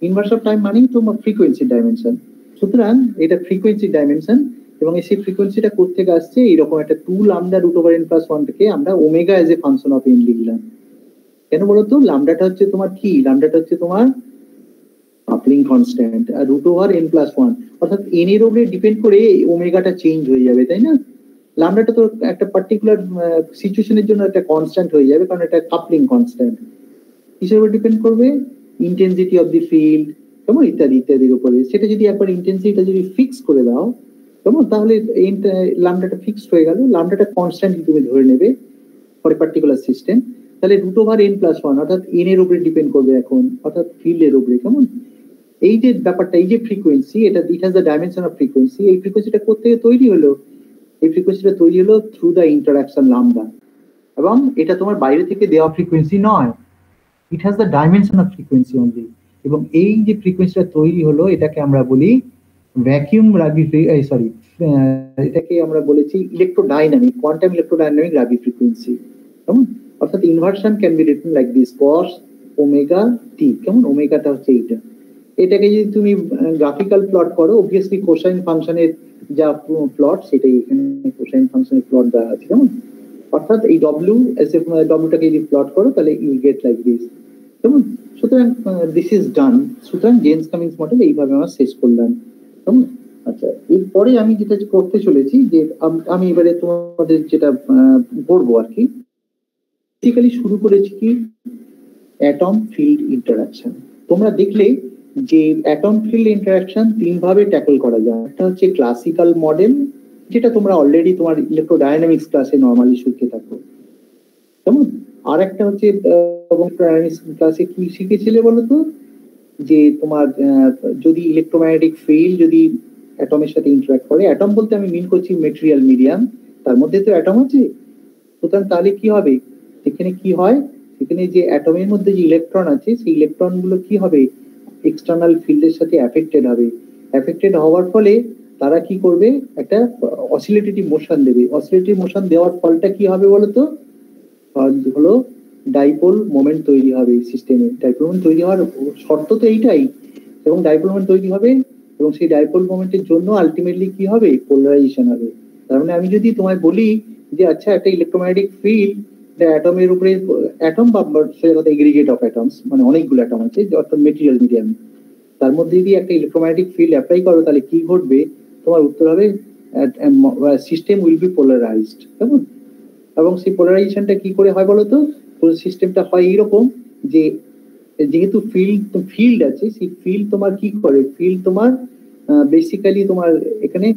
ইনভার্স অফ টাইম মানেই তো ফ্রিকোয়েন্সি ডাইমেনশন। সুতরাং এটা ফ্রিকোয়েন্সি ডাইমেনশন, এবং সেই ফ্রিকোয়েন্সিটা কোত্থেকে আসছে? এইরকম একটা 2 lambda root over n plus 1 থেকে আমরা omega as a function of n লিখলাম। কেন বলতো? ল্যামডাটা হচ্ছে তোমার কি? ল্যামডাটা হচ্ছে তোমার কাপলিং কনস্ট্যান্ট, আর রুট ওভার n প্লাস 1, অর্থাৎ n এর উপরে ডিপেন্ড করে ওমেগাটা চেঞ্জ হয়ে যাবে, তাই না? ল্যামডাটা তো একটা পার্টিকুলার সিচুয়েশনের জন্য একটা কনস্ট্যান্ট হয়ে যাবে, কারণ এটা কাপলিং কনস্ট্যান্ট। কিসের উপর ডিপেন্ড করবে? ইন্টেন্সিটি অফ দি ফিল্ড, কেমন, ইত্যাদি ইত্যাদির উপরে। সেটা যদি একবার ইন্টেন্সিটিটা যদি ফিক্স করে দাও, কেমন, তাহলে ল্যামডাটা ফিক্সড হয়ে গেল, ল্যামডাটা কনস্ট্যান্ট তুমি ধরে নেবে ফর এ পার্টিকুলার সিস্টেম। তাহলে রুট ওভার n প্লাস 1 অর্থাৎ n এর উপরে ডিপেন্ড করবে এখন, অর্থাৎ ফিল্ডের উপরে, কেমন? এই যে ব্যাপারটা, এই যে ফ্রিকোয়েন্সি, এটা ইট has the dimension of frequency. এই ফ্রিকোয়েন্সিটা কোত্থেকে তৈরি হলো? এই ফ্রিকোয়েন্সিটা তৈরি হলো থ্রু দ্য ইন্টারাকশন ল্যামডা, এবং এটা তোমার বাইরে থেকে দেওয়া ফ্রিকোয়েন্সি নয়, ইট has the dimension of frequency only. এবং এই যে ফ্রিকোয়েন্সিটা তৈরি হলো, এটাকে আমরা বলি ভ্যাকিউম রাবি, সরি, এটাকে আমরা বলেছি ইলেকট্রোডাইনামিক, কোয়ান্টাম ইলেকট্রোডাইনামিক রাবি ফ্রিকোয়েন্সি, কেমন? অর্থাৎ inversion can be written like this, cos omega t, কেমন? ওমেগাটা হচ্ছে এইটা। এটাকে যদি তুমি গ্রাফিক্যাল প্লট করো, অবভিয়াসলি কোসাইন ফাংশনের যা প্লট, সেটাই এখানে কোসাইন ফাংশনের প্লট দেওয়া আছে, কেমন? অর্থাৎ এই ডব্লিউ এস এফ ডব্লিউটাকে যদি প্লট করো, তাহলে ইউ গেট লাইক দিস, কেমন? সুতরাং দিস ইজ ডান। সুতরাং জেমস কামিন্স মডেল এইভাবে আমরা শেষ করলাম, কেমন? আচ্ছা, এরপরে আমি যেটা করতে চলেছি, যে আমি এবারে তোমাদের যেটা করবো আর কি, বেসিক্যালি শুরু করেছি কি অ্যাটম ফিল্ড ইন্টারাকশন। তোমরা দেখলে যে অ্যাটম ফিল্ড ইন্টারাকশন 3 ভাবে ট্যাকল করা যায়। একটা হচ্ছে ক্লাসিক্যাল মডেল, যেটা তোমরা অলরেডি তোমার ইলেকট্রোডাইনামিক্স ক্লাসে নর্মালি শিখে থাকো, কেমন? আর একটা হচ্ছে ক্লাসে কি শিখেছিলে বলতো? যে তোমার যদি ইলেকট্রোম্যাগনেটিক ফিল্ড যদি অ্যাটমের সাথে ইন্টারাক্ট করে, অ্যাটম বলতে আমি মিন করছি মেটেরিয়াল মিডিয়াম, তার মধ্যে তো অ্যাটম আছে। সুতরাং তাহলে কি হবে? এখানে কি হয়? এখানে যে অ্যাটমের মধ্যে যে ইলেকট্রন আছে, সেই ইলেকট্রন গুলো কি হবে? এক্সটার্নাল ফিল্ডের সাথে অ্যাফেক্টেড হবে। অ্যাফেক্টেড হওয়ার ফলে তারা কি করবে? একটা অসিলেটরি মোশন দেবে। অসিলেটরি মোশন দেওয়ার ফলটা কি হবে বলতো? হলো ডাইপোল মোমেন্ট তৈরি হবে সিস্টেমে। ডাইপোল মোমেন্ট তৈরি হওয়ার শর্ত তো এইটাই, এবং ডাইপোল মোমেন্ট তৈরি হবে, এবং সেই ডাইপোল মোমেন্টের জন্য আলটিমেটলি কি হবে? পোলারাইজেশন হবে। তার মানে আমি যদি তোমায় বলি যে আচ্ছা, একটা ইলেকট্রোম্যাগনেটিক ফিল্ড অ্যাটমের উপরে, অ্যাটম বা এগ্রিগেট অফ অ্যাটমস, মানে অনেকগুলো অ্যাটম আছে অর্থাৎ মেটেরিয়াল মিডিয়াম, তার মধ্যে যদি একটা ইলেকট্রোম্যাগনেটিক ফিল্ড অ্যাপ্লাই করো, তাহলে কি ঘটবে? তোমার উত্তর হবে সিস্টেম উইল বি পোলারাইজড, কেমন? এবং সেই পোলারাইজেশনটা কি করে হয় বলতো? সিস্টেমটা হয় এইরকম, যে যেহেতু ফিল্ড আছে, সেই ফিল্ড তোমার কি করে? ফিল্ড তোমার বেসিক্যালি তোমার এখানে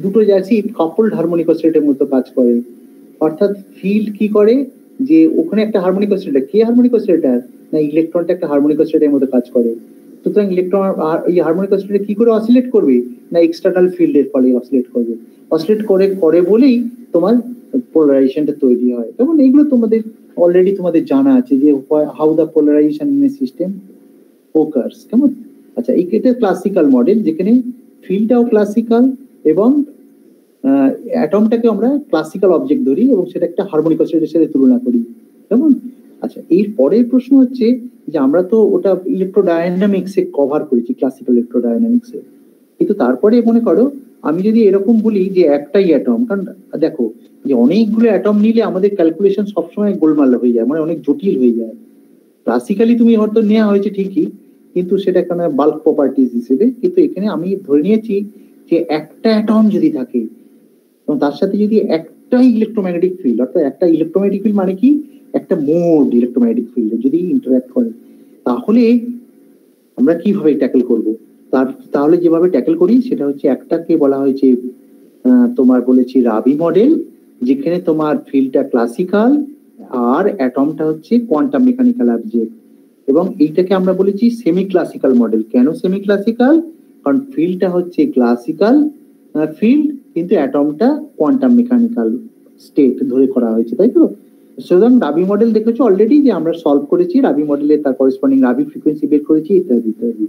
দুটো যাচ্ছি কাপলড হারমোনিক অসিলেটরের মতো কাজ করে। অর্থাৎ ফিল্ড কি করে? যে ওখানে একটা হারমোনিক অসিলেটর, কে হারমোনিক অসিলেটর? না, ইলেকট্রনটা একটা হারমোনিক অসিলেটরের মতো কাজ করে। সুতরাং ইলেকট্রন এই হারমোনিক অসিলেটর কি করে অসিলেট করবে? না, এক্সটার্নাল ফিল্ডের ফলে অসিলেট করবে। অসিলেট করে বলেই তোমার পোলারাইজেশনটা তৈরি হয়। যেমন এইগুলো তোমাদের অলরেডি তোমাদের জানা আছে, যে how the polarisation in a system occurs, কেমন? আচ্ছা, এটা ক্লাসিক্যাল মডেল, যেখানে ফিল্ডটাও ক্লাসিক্যাল এবং অ্যাটমটাকে আমরা ক্লাসিক্যাল অবজেক্ট ধরি, এবং সেটা একটা হারমোনিক অসিলেটরের সাথে তুলনা করি, কেমন? আচ্ছা, এর পরের প্রশ্ন হচ্ছে যে আমরা তো ওটা ইলেকট্রোডাইনামিক্সে কভার করেছি, ক্লাসিক্যাল ইলেকট্রোডাইনামিক্সে, কিন্তু তারপরে মনে করো আমি যদি এরকম বলি যে একটাই অ্যাটম, কারণ দেখো যে অনেকগুলো অ্যাটম নিলে আমাদের ক্যালকুলেশন সবসময় গোলমাল হয়ে যায়, মানে অনেক জটিল হয়ে যায়। ক্লাসিক্যালি তুমি হয়তো নেওয়া হয়েছে ঠিকই, কিন্তু সেটা এখানে বাল্ক প্রপার্টিজ হিসেবে, কিন্তু এখানে আমি ধরে নিয়েছি যে একটা অ্যাটম যদি থাকে এবং তার সাথে যদি একটা ইলেকট্রোম্যাগনেটিক ফিল্ড, অর্থাৎ একটা ইলেকট্রোম্যাগনেটিক ফিল্ড মানে কি? একটা মোড ইলেকট্রোম্যাগনেটিক ফিল্ড যদি ইন্টারঅ্যাক্ট করে, তাহলে আমরা কিভাবে ট্যাকল করব? তাহলে যেভাবে ট্যাকল করি সেটা হচ্ছে, একটাকে বলা হয়েছে তোমার বলেছি রাবি মডেল, যেখানে তোমার ফিল্ডটা ক্লাসিক্যাল আর অ্যাটমটা হচ্ছে কোয়ান্টাম মেকানিক্যাল অবজেক্ট, এবং এইটাকে আমরা বলেছি সেমি ক্লাসিক্যাল মডেল। কেন সেমি ক্লাসিক্যাল? কারণ ফিল্ডটা হচ্ছে ক্লাসিক্যাল ফিল্ড, কিন্তু অ্যাটমটা কোয়ান্টাম মেকানিক্যাল স্টেট ধরে করা হয়েছে, তাই তো? সুতরাং রাবি মডেল দেখেছো অলরেডি যে আমরা সলভ করেছি, রাবি মডেলে তার করেসপন্ডিং রাবি ফ্রিকোয়েন্সি বের করেছি ইত্যাদি ইত্যাদি।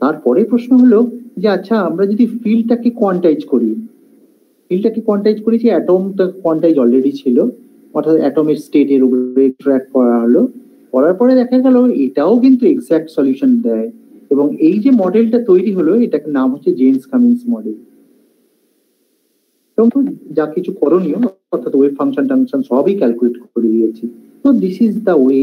তারপরে প্রশ্ন হলো যে আচ্ছা আমরা যদি ফিল্ডটাকে কোয়ান্টাইজ করি, ফিল্ডটাকে কোয়ান্টাইজ করেছি, অ্যাটমটা কোয়ান্টাইজ অলরেডি ছিল, অর্থাৎ অ্যাটমের স্টেটের উপরে ট্র্যাক করা হলো, করার পরে দেখা গেল এটাও কিন্তু এক্সাক্ট সলিউশন দেয়। এবং এই যে মডেলটা তৈরি হলো এটাকে নাম হচ্ছে জেমস কামিন্স মডেল। এবং যা কিছু করণীয় অর্থাৎ ওয়েভ ফাংশন টাংশন সবই ক্যালকুলেট করে দিয়েছি। তো this is the way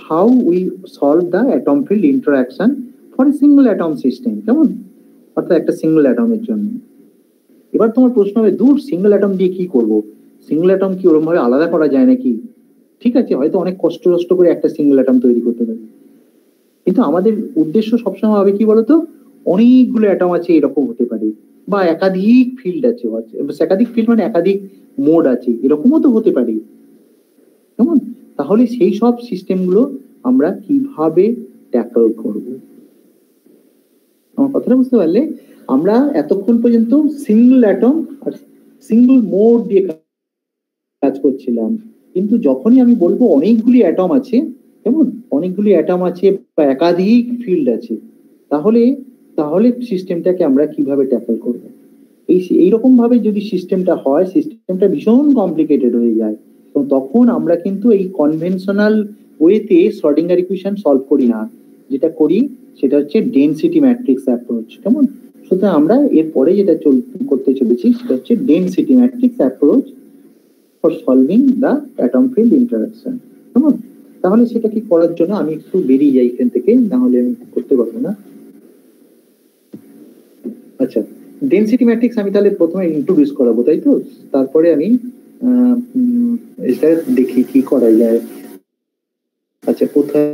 how we solve the atom field interaction for a single atom system, কেমন? অর্থাৎ একটা সিঙ্গল অ্যাটমের জন্য। এবার তোমার প্রশ্ন হবে, দূর সিঙ্গল অ্যাটম দিয়ে কি করব? সিঙ্গল অ্যাটম কি ওরকম ভাবে আলাদা করা যায় নাকি? ঠিক আছে, হয়তো অনেক কষ্ট করে একটা সিঙ্গল অ্যাটম তৈরি করতে পারি, কিন্তু আমাদের উদ্দেশ্য সবসময় হবে কি বলতো, অনেকগুলো অ্যাটম আছে এরকম হতে পারে, বা একাধিক ফিল্ড আছে, একাধিক ফিল্ড মানে একাধিক মোড আছে এরকমও তো হতে পারে, কেমন? তাহলে সেই সব সিস্টেমগুলো আমরা কিভাবে ট্যাকল করব? আমার কথাটা বুঝতে পারলে? আমরা এতক্ষণ পর্যন্ত সিঙ্গল অ্যাটম আর সিঙ্গল মোড দিয়ে কাজ করছিলাম, কিন্তু যখনই আমি বলবো অনেকগুলি অ্যাটম আছে, কেমন, অনেকগুলি অ্যাটম আছে বা একাধিক ফিল্ড আছে, তাহলে তাহলে সিস্টেমটাকে আমরা কিভাবে ট্যাকল করব? এইরকম ভাবে যদি সিস্টেমটা হয়, সিস্টেমটা ভীষণ কমপ্লিকেটেড হয়ে যায়, তো তখন আমরা কিন্তু এই কনভেনশনাল ওয়েতে শ্রোডিঙ্গার ইকুয়েশন সলভ করি না, যেটা করি সেটা হচ্ছে ডেনসিটি ম্যাট্রিক্স অ্যাপ্রোচ, কেমন? সুতরাং আমরা এরপরে যেটা করতে চলেছি সেটা হচ্ছে density matrix approach for solving the atom field interaction, কেমন? তাহলে সেটা কি করার জন্য আমি একটু বেরিয়ে যাই এখান থেকে, না হলে আমি করতে পারবো না। আচ্ছা, ডেনসিটি ম্যাট্রিক্স আমি তাহলে প্রথমে ইন্ট্রোডিউস করাবো, তাই তো? তারপরে আমি এটা দেখি কি করা যায়। আচ্ছা, কোথায়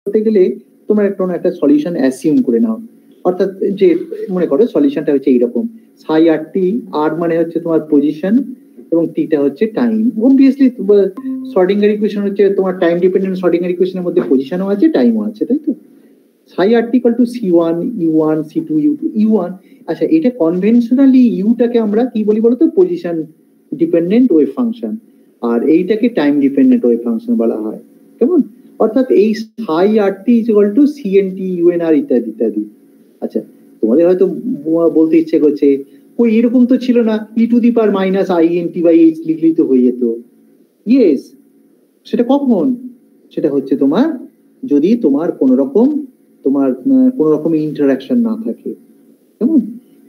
করতে গেলে তোমার একটা সলিউশন অ্যাসিউম করে নাও, অর্থাৎ যে মনে করো সলিউশনটা হচ্ছে এইরকম, সাই আর টি, আর মানে হচ্ছে তোমার পজিশন এবং টিটা হচ্ছে টাইম। অবভিয়াসলি শর্ডিঙ্গার ইকুয়েশন হচ্ছে তোমার টাইম ডিপেন্ডেন্ট শর্ডিঙ্গার ইকুয়েশনের মধ্যে পজিশনও আছে টাইমও আছে, তাই তো? সাই আর টি equal two C1 U1 C2 U2 U1। আচ্ছা, এটা কনভেনশনালি ইউটাকে আমরা কি বলি বলতো? পজিশন ডিপেন্ডেন্ট ওয়েভ ফাংশন, আর এইটাকে টাইম ডিপেন্ডেন্ট ওয়েভ ফাংশন বলা হয়, কেমন? অর্থাৎ এই সাই আর টি ইকুয়াল টু CNT UNR ইত্যাদি ইত্যাদি। আচ্ছা, তোমাদের হয়তো বলতে ইচ্ছে করছে ওই এরকম তো ছিল না, e⁻⁻INT/h লিখলেই তো হয়ে যেত। ইয়েস, সেটা কখন? সেটা হচ্ছে তোমার যদি তোমার কোন রকম ইন্টারাকশন না থাকে, কেমন?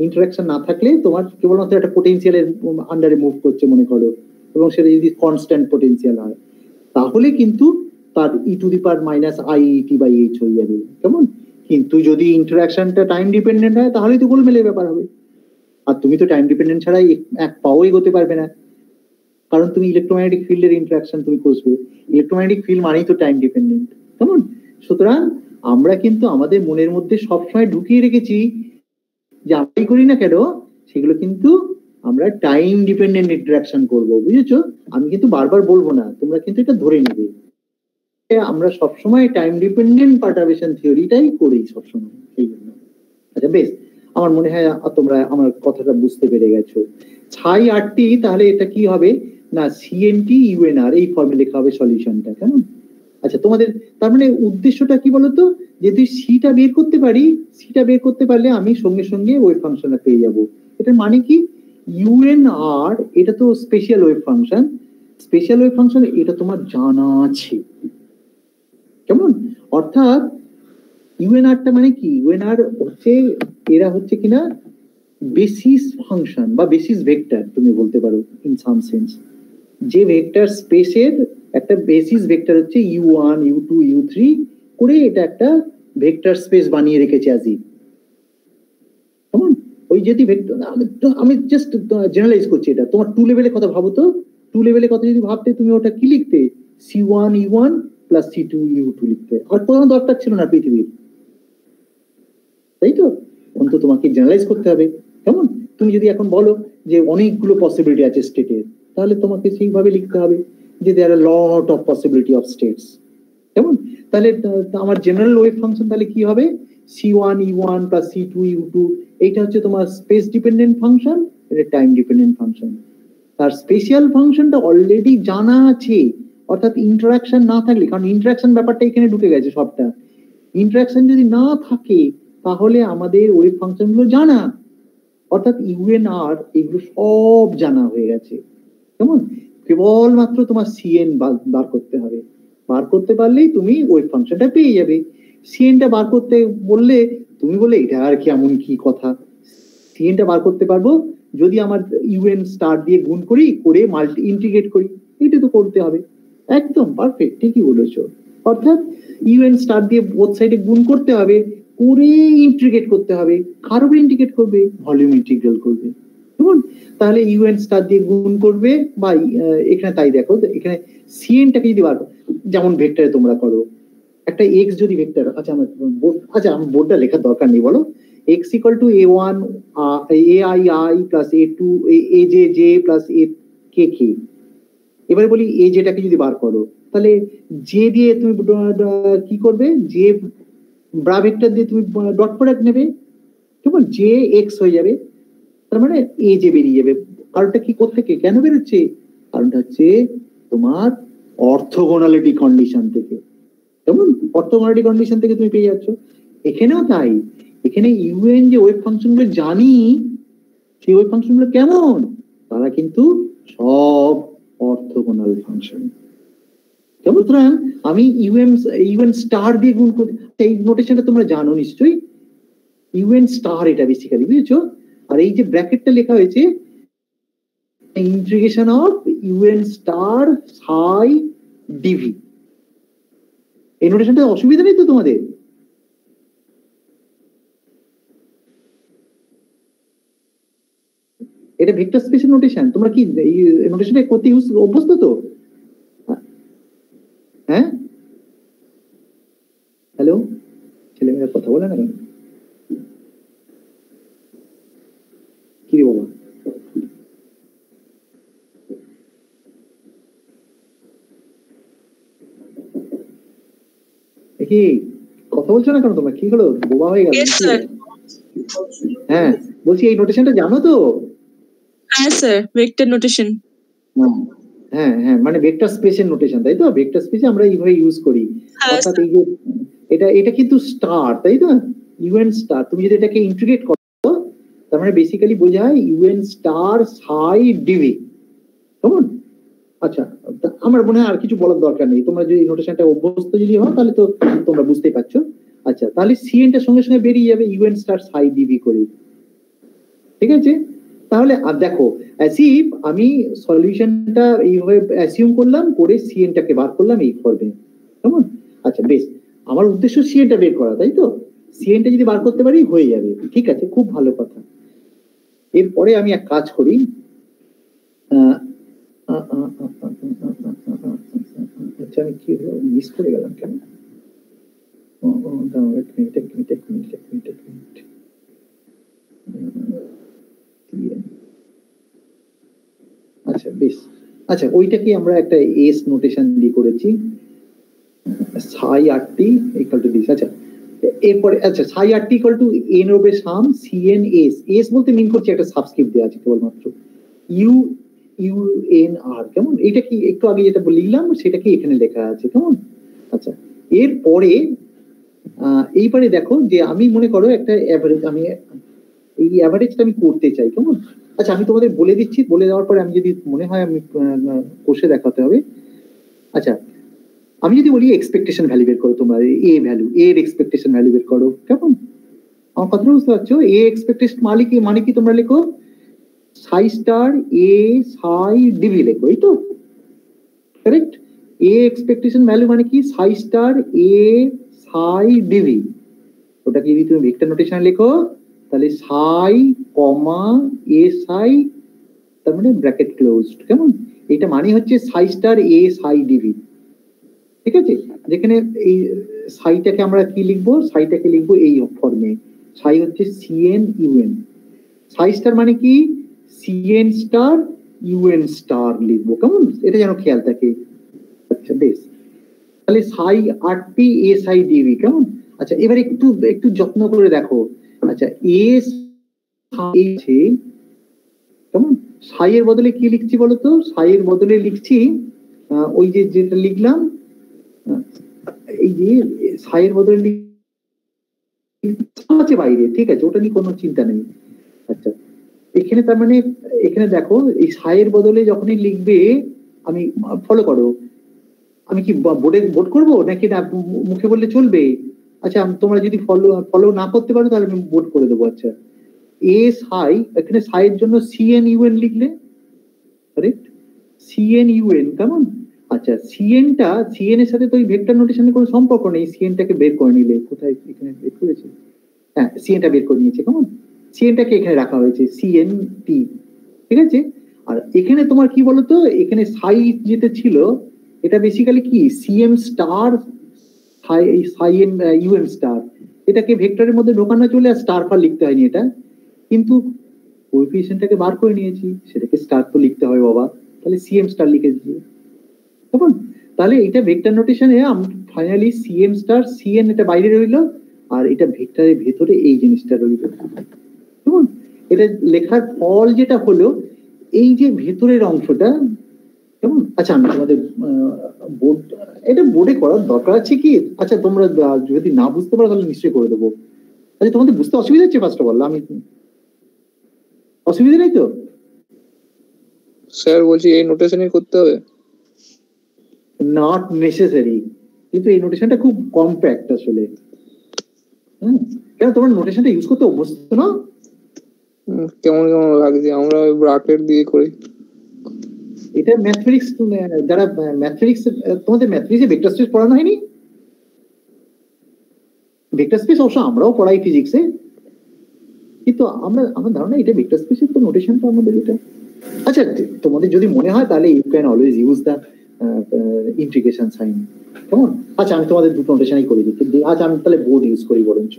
ইন্টারাকশন না থাকলে তোমার কেবলমাত্র একটা পোটেনশিয়ালের আন্ডারে মুভ করছে মনে করো, এবং সেটা যদি কনস্ট্যান্ট পোটেনশিয়াল হয় তাহলে কিন্তু তার e⁻⁻IET/h হয়ে যাবে, কেমন? কিন্তু যদি ইন্টারাকশনটা টাইম ডিপেন্ডেন্ট হয় তাহলেই তো গোলমেলে ব্যাপার হবে। আর তুমি তো টাইম ডিপেন্ডেন্ট ছাড়াই এক পাও এগোতে পারবে না, কারণ তুমি ইলেকট্রোম্যাগনেটিক ফিল্ডের ইন্টারাকশন তুমি করবে। ইলেকট্রোম্যাগনেটিক ফিল্ড মানেই তো টাইম ডিপেন্ডেন্ট, কেমন? সুতরাং আমরা কিন্তু আমাদের মনের মধ্যে সবসময় ঢুকিয়ে রেখেছি যে আমরাই করি না কেন, সেগুলো কিন্তু আমরা টাইম ডিপেন্ডেন্ট ইন্টারাকশন করব, বুঝেছো? আমি কিন্তু বারবার বলবো না, তোমরা কিন্তু এটা ধরে নেবে। আমরা সবসময় টাইম ডিপেন্ডেন্ট পারটারবেশন থিওরিটাই করি সবসময়, সেই জন্য। আচ্ছা বেশ, আমার মনে হয় তোমরা আমার কথাটা বুঝতে পেরে গেছো। ছাই আর টি, তাহলে এটা কি হবে না CNT UNR এই ফর্মে লেখা হবে সলিউশনটা, কেমন? আচ্ছা, তোমাদের তার মানে উদ্দেশ্যটা কি বলতো? যে তুই সিটা বের করতে পারি, সিটা বের করতে পারলে আমি সঙ্গে সঙ্গে ওয়েভ ফাংশনটা পেয়ে যাব। এটার মানে কি? UNR এটা তো special wave function, special wave function এটা তোমার জানা আছে, কেমন? অর্থাৎ UNRটা মানে কি? UNR হচ্ছে, এরা হচ্ছে কিনা বেসিস ফাংশন বা বেসিস ভেক্টর তুমি বলতে পারো ইন সাম সেন্স। যে ভেক্টর স্পেসের একটা বেসিস ভেক্টর হচ্ছে U1 U2 U3 করে এটা একটা ভেক্টর স্পেস বানিয়ে রেখেছে আজি, কেমন? ওই যদি ভেক্টর, আমি জাস্ট জেনারেলাইজ করছি, এটা তোমার টু লেভেলের কথা ভাবো তো, টু লেভেলের কথা যদি ভাবতে তুমি ওটা কি লিখতে? C1 U1 plus C2 U2 লিখতে, আর কোনো দরকার ছিল না পৃথিবীর, তাই তো? অন্তত তোমাকে জেনারেলাইজ করতে হবে, কেমন? তুমি যদি এখন বলো যে অনেকগুলো পসিবিলিটি আছে স্টেটের, তাহলে তোমাকে সেইভাবে লিখতে হবে যে there are lot of possibility of states, কেমন? তাহলে আমার জেনারেল ওয়েভ ফাংশন তাহলে কি হবে? C1 U1 plus C2 U2, এইটা হচ্ছে তোমার স্পেস ডিপেন্ডেন্ট ফাংশন, এটা টাইম ডিপেন্ডেন্ট ফাংশন। তার স্পেশাল ফাংশনটা অলরেডি জানা আছে, অর্থাৎ ইন্টারাকশন না থাকলে, কারণ ইন্টারাকশন ব্যাপারটা এখানে ঢুকে গেছে সবটা, ইন্টারাকশন যদি না থাকে তাহলে আমাদের ওয়েভ ফাংশন গুলো জানা, অর্থাৎ UNR এগুলো সব জানা হয়ে গেছে, কেমন? কেবলমাত্র তোমার CN বার করতে হবে, বার করতে পারলেই তুমি ওয়েভ ফাংশনটা পেয়ে যাবে। CNটা বার করতে বললে তুমি বলে এটা আর কি এমন কি কথা, CNটা বার করতে পারবো যদি আমার UN স্টার দিয়ে গুণ করি, করে মাল্টি ইন্টিগ্রেট করি, এটা তো করতে হবে। একদম পারফেক্ট, ঠিকই বলেছো। অর্থাৎ UN স্টার দিয়ে বোথ সাইডে গুণ করতে হবে, করে ইন্টিগ্রেট করতে হবে। কার উপর ইন্টিগ্রেট করবে? ভলিউম ইন্টিগ্রাল করবে, কেমন? তাহলে UN স্টার দিয়ে গুণ করবে, বা এখানে তাই দেখো, এখানে CNটাকে যদি বার, যেমন ভেক্টরে তোমরা করো একটা x যদি ভেক্টর, আচ্ছা আমার বোর্ডটা লেখার দরকার নেই, বলো x equal to A1 AI plus A2 AJJ plus AK। এবারে বলি AJটাকে যদি বার করো, তাহলে জে দিয়ে তুমি কি করবে? জে ব্রা ভেক্টর দিয়ে তুমি ডট প্রোডাক্ট নেবে, কেমন? জে এক্স হয়ে যাবে, তার মানে AJ বেরিয়ে যাবে। কারণটা কি, কোত্থেকে কেন বেরোচ্ছে? কারণটা হচ্ছে তোমার অর্থোগোনালিটি কন্ডিশন থেকে, কেমন? অর্থোগোনালিটি কন্ডিশন থেকে তুমি পেয়ে যাচ্ছ। এখানেও তাই, এখানে UN যে ওয়েভ ফাংশন গুলো জানি, সেই ওয়েভ ফাংশন গুলো কেমন? তারা কিন্তু সব অর্থোগোনাল ফাংশন, কেমন? সুতরাং আমি UN স্টার দিয়ে গুণ করি, এই নোটেশনটা তোমরা জানো নিশ্চয়ই, UN স্টার এটা বেসিক্যালি, বুঝেছো? আর এই যে ব্র্যাকেটটা লেখা হয়েছে integration of UN star Sai DV, এই নোটেশনটা অসুবিধা নেই তো তোমাদের? এটা ভেক্টর স্পেসের নোটেশন, তোমরা কি এই নোটেশনটা করতে অভ্যস্ত তো? হ্যাঁ, কথা বলে না কি বাবা? কি কথা বলছো না কেন তোমরা? কি হলো, বোবা হয়ে গেল? হ্যাঁ বলছি এই নোটেশনটা জানো তো? হ্যাঁ স্যার, ভেক্টর নোটেশন। হ্যাঁ হ্যাঁ, মানে ভেক্টর স্পেসের নোটেশন, তাই তো? ভেক্টর স্পেসে আমরা এইভাবে ইউজ করি। অর্থাৎ এই যে এটা কিন্তু স্টার, তাই তো? ইউএন স্টার, তুমি যদি এটাকে ইন্টিগ্রেট করো তার মানে বেসিক্যালি বোঝায় ইউএন স্টার সাই ডিভি, কেমন? আচ্ছা, আমার মনে হয় আর কিছু বলার দরকার নেই। তোমরা যদি নোটেশনটা অভ্যস্ত যদি হও তাহলে তো তোমরা বুঝতেই পারছো। আচ্ছা, তাহলে সিএনটা সঙ্গে সঙ্গে বেরিয়ে যাবে ইউএন স্টার সাই ডিভি করে, ঠিক আছে? তাহলে আর দেখো, অ্যাসিভ আমি সলিউশনটা এইভাবে অ্যাসিউম করলাম, করে সিএনটাকে বার করলাম এই ফর্মে, কেমন? আচ্ছা বেশ, আমার উদ্দেশ্য সিএনটা বের করা, তাই তো? সিএনটা যদি বার করতে পারি হয়ে যাবে, ঠিক আছে, খুব ভালো কথা। এরপরে আমি এক কাজ করি, আচ্ছা আমি কি মিস করে গেলাম কেন? আচ্ছা বেশ, আচ্ছা ওইটাকে আমরা একটা এস নোটেশন দিয়ে করেছি, সাই আরটি ইকুয়াল টু দিস। আচ্ছা এরপরে, আচ্ছা সাই আরটি ইকুয়াল টু এন রবে সাম সিএন এস। এস বলতে মিন করছি একটা সাবস্ক্রিপ্ট দেওয়া আছে কেবলমাত্র, ইউ ইউএন আর, কেমন? এটা কি একটু আগে যেটা লিখলাম সেটা কি এখানে লেখা আছে, কেমন? আচ্ছা এরপরে এইবারে দেখো যে আমি মনে করো একটা অ্যাভারেজ, আমি এই অ্যাভারেজটা আমি করতে চাই, কেমন? আচ্ছা আমি তোমাদের বলে দিচ্ছি, বলে দেওয়ার পরে আমি যদি মনে হয় আমি কোষে দেখাতে হবে। আচ্ছা আমি যদি বলি এক্সপেকটেশন ভ্যালু বের করো, তোমরা এ ভ্যালু, এর এক্সপেকটেশন ভ্যালু বের করো, কেমন? আমার কথাটা বুঝতে পারছো? এ এক্সপেকটেশন মানে কি তোমরা লেখো সাই স্টার এ সাই ডিভি লেখো, এই তো? কারেক্ট। এ এক্সপেকটেশন ভ্যালু মানে কি সাই স্টার এ সাই ডিভি, ওটাকে যদি তুমি ভেক্টর নোটেশন লেখো তাহলে সাই কমা এ সাই, তার মানে ব্র্যাকেট ক্লোজড, কেমন? এটা মানে হচ্ছে সাই স্টার এ সাই ডিভি, ঠিক আছে? যেখানে এই সাইটাকে আমরা কি লিখবো, সাইটাকে লিখবো এই ফর্মে, সাই হচ্ছে সিএন ইউএন, সাই স্টার মানে কি সিএন স্টার ইউএন স্টার লিখবো, কেমন? এটা যেন খেয়াল থাকে। আচ্ছা বেশ, তাহলে সাই আরটি এ সাই ডিভি, কেমন? আচ্ছা এবার একটু একটু যত্ন করে দেখো। আচ্ছা এস আছে, কেমন? সাই এর বদলে কি লিখছি বলতো? সাই এর বদলে লিখছি ওই যে যেটা লিখলাম, এই যে সাই এর বদলে আছে বাইরে, ঠিক আছে, ওটা নিয়ে কোনো চিন্তা নেই। আচ্ছা এখানে তার মানে এখানে দেখো এই সাইয়ের বদলে যখনই লিখবে, আমি ফলো করো, আমি কি বোর্ডে বোর্ড করবো নাকি না মুখে বললে চলবে? আচ্ছা তোমরা যদি ফলো না করতে পারো তাহলে আমি বোর্ড করে দেবো। আচ্ছা এ সাই, এখানে সাইয়ের জন্য সিএন ইউএন লিখলে, কারেক্ট? সিএন ইউএন, কেমন? আচ্ছা সিএনটা, সিএন এর সাথে তো এই ভেক্টর নোটেশনের কোনো সম্পর্ক নেই, সিএনটাকে বের করে নিলে, কোথায় এখানে বের করেছে? হ্যাঁ সিএনটা বের করে নিয়েছে, কেমন? সিএনটাকে এখানে রাখা হয়েছে সিএন টি, ঠিক আছে? আর এখানে তোমার কি বলতো, এখানে সাই যেটা ছিল এটা বেসিক্যালি কি সিএম স্টার সাইএন ইউএন স্টার, এটাকে ভেক্টরের মধ্যে ঢোকানো চলে আর স্টার ফার লিখতে হয়নি এটা, কিন্তু কোএফিসিয়েন্টটাকে বার করে নিয়েছি, সেটাকে স্টার তো লিখতে হয় বাবা, তাহলে সিএম স্টার লিখেছি, কেমন? তাহলে এটা ভেক্টর নোটেশনে ফাইনালি সিএম স্টার সিএন এটা বাইরে রইলো আর এটা ভেক্টরের ভেতরে এই জিনিসটা রইল, কেমন? এটা লেখার ফল যেটা হলো এই যে ভেতরের অংশটা, কেমন? আচ্ছা আমি তোমাদের বোর্ড, এটা বোর্ডে করার দরকার আছে কি? আচ্ছা তোমরা যদি না বুঝতে পারো তাহলে নিশ্চয়ই করে দেবো। আচ্ছা তোমাদের বুঝতে অসুবিধা হচ্ছে? ফার্স্ট অফ অল আমি, অসুবিধা নেই তো? স্যার বলছি এই নোটেশনই করতে হবে? নট নেসেসারি, কিন্তু এই নোটেশনটা খুব কম্প্যাক্ট আসলে। কেন তোমার নোটেশনটা ইউজ করতে অভ্যস্ত না? কেমন কেমন লাগছে, আমরা ওই ব্র্যাকেট দিয়ে করি। এটা ম্যাথমেটিক্স, যারা ম্যাথমেটিক্স, তোমাদের ম্যাথমেটিক্সে ভেক্টর স্পেস পড়ানো হয়নি? ভেক্টর স্পেস অবশ্য আমরাও পড়াই ফিজিক্সে, কিন্তু আমার ধারণা এটা ভেক্টর স্পেসের তো নোটেশনটা আমাদের এটা। আচ্ছা তোমাদের যদি মনে হয় তাহলে you can always use the integration sign, কেমন? আচ্ছা আমি তোমাদের দুটো নোটেশনই করে দিচ্ছি। আচ্ছা আমি তাহলে বোর্ড ইউজ করি বরঞ্চ।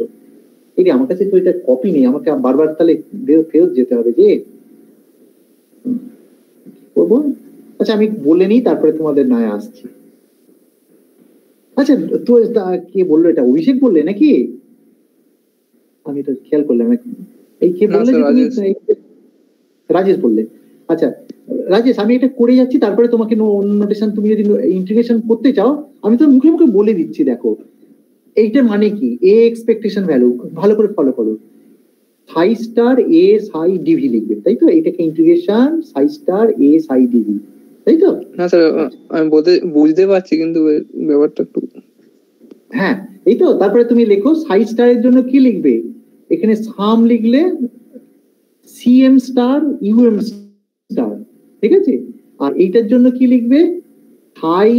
এই যে আমার কাছে তো এটা কপি নেই, আমাকে বারবার তাহলে ফেরত যেতে হবে যে করবো। আচ্ছা আমি বলে নিই, তারপরে তোমাদের নয় আসছি। আচ্ছা তো কে বললো এটা? অভিষেক বললে নাকি? আমি এটা খেয়াল করলাম। এই কে বললে? রাজেশ বললে। আচ্ছা রাজেশ, আমি এটা করে যাচ্ছি, তারপরে তোমাকে নোটেশন, তুমি যদি ইন্টিগ্রেশন করতে চাও আমি তো মুখে মুখে বলে দিচ্ছি। দেখো এইটার মানে কি, এ এক্সপেকটেশন ভ্যালু ভালো করে ফলো করো। সাই স্টার এ সাই ডিভি লিখবে, তাই তো? এটাকে ইন্টিগ্রেশন সাই স্টার এ সাই ডিভি, তাই তো? না স্যার, আমি বুঝতে পারছি, কিন্তু ব্যাপারটা একটু। হ্যাঁ এই তো। তারপরে তুমি লেখো সাই স্টারের জন্য কি লিখবে, এখানে সাম লিখলে সিএম স্টার ইউএম স্টার, ঠিক আছে? আর এইটার জন্য কি লিখবে, হাই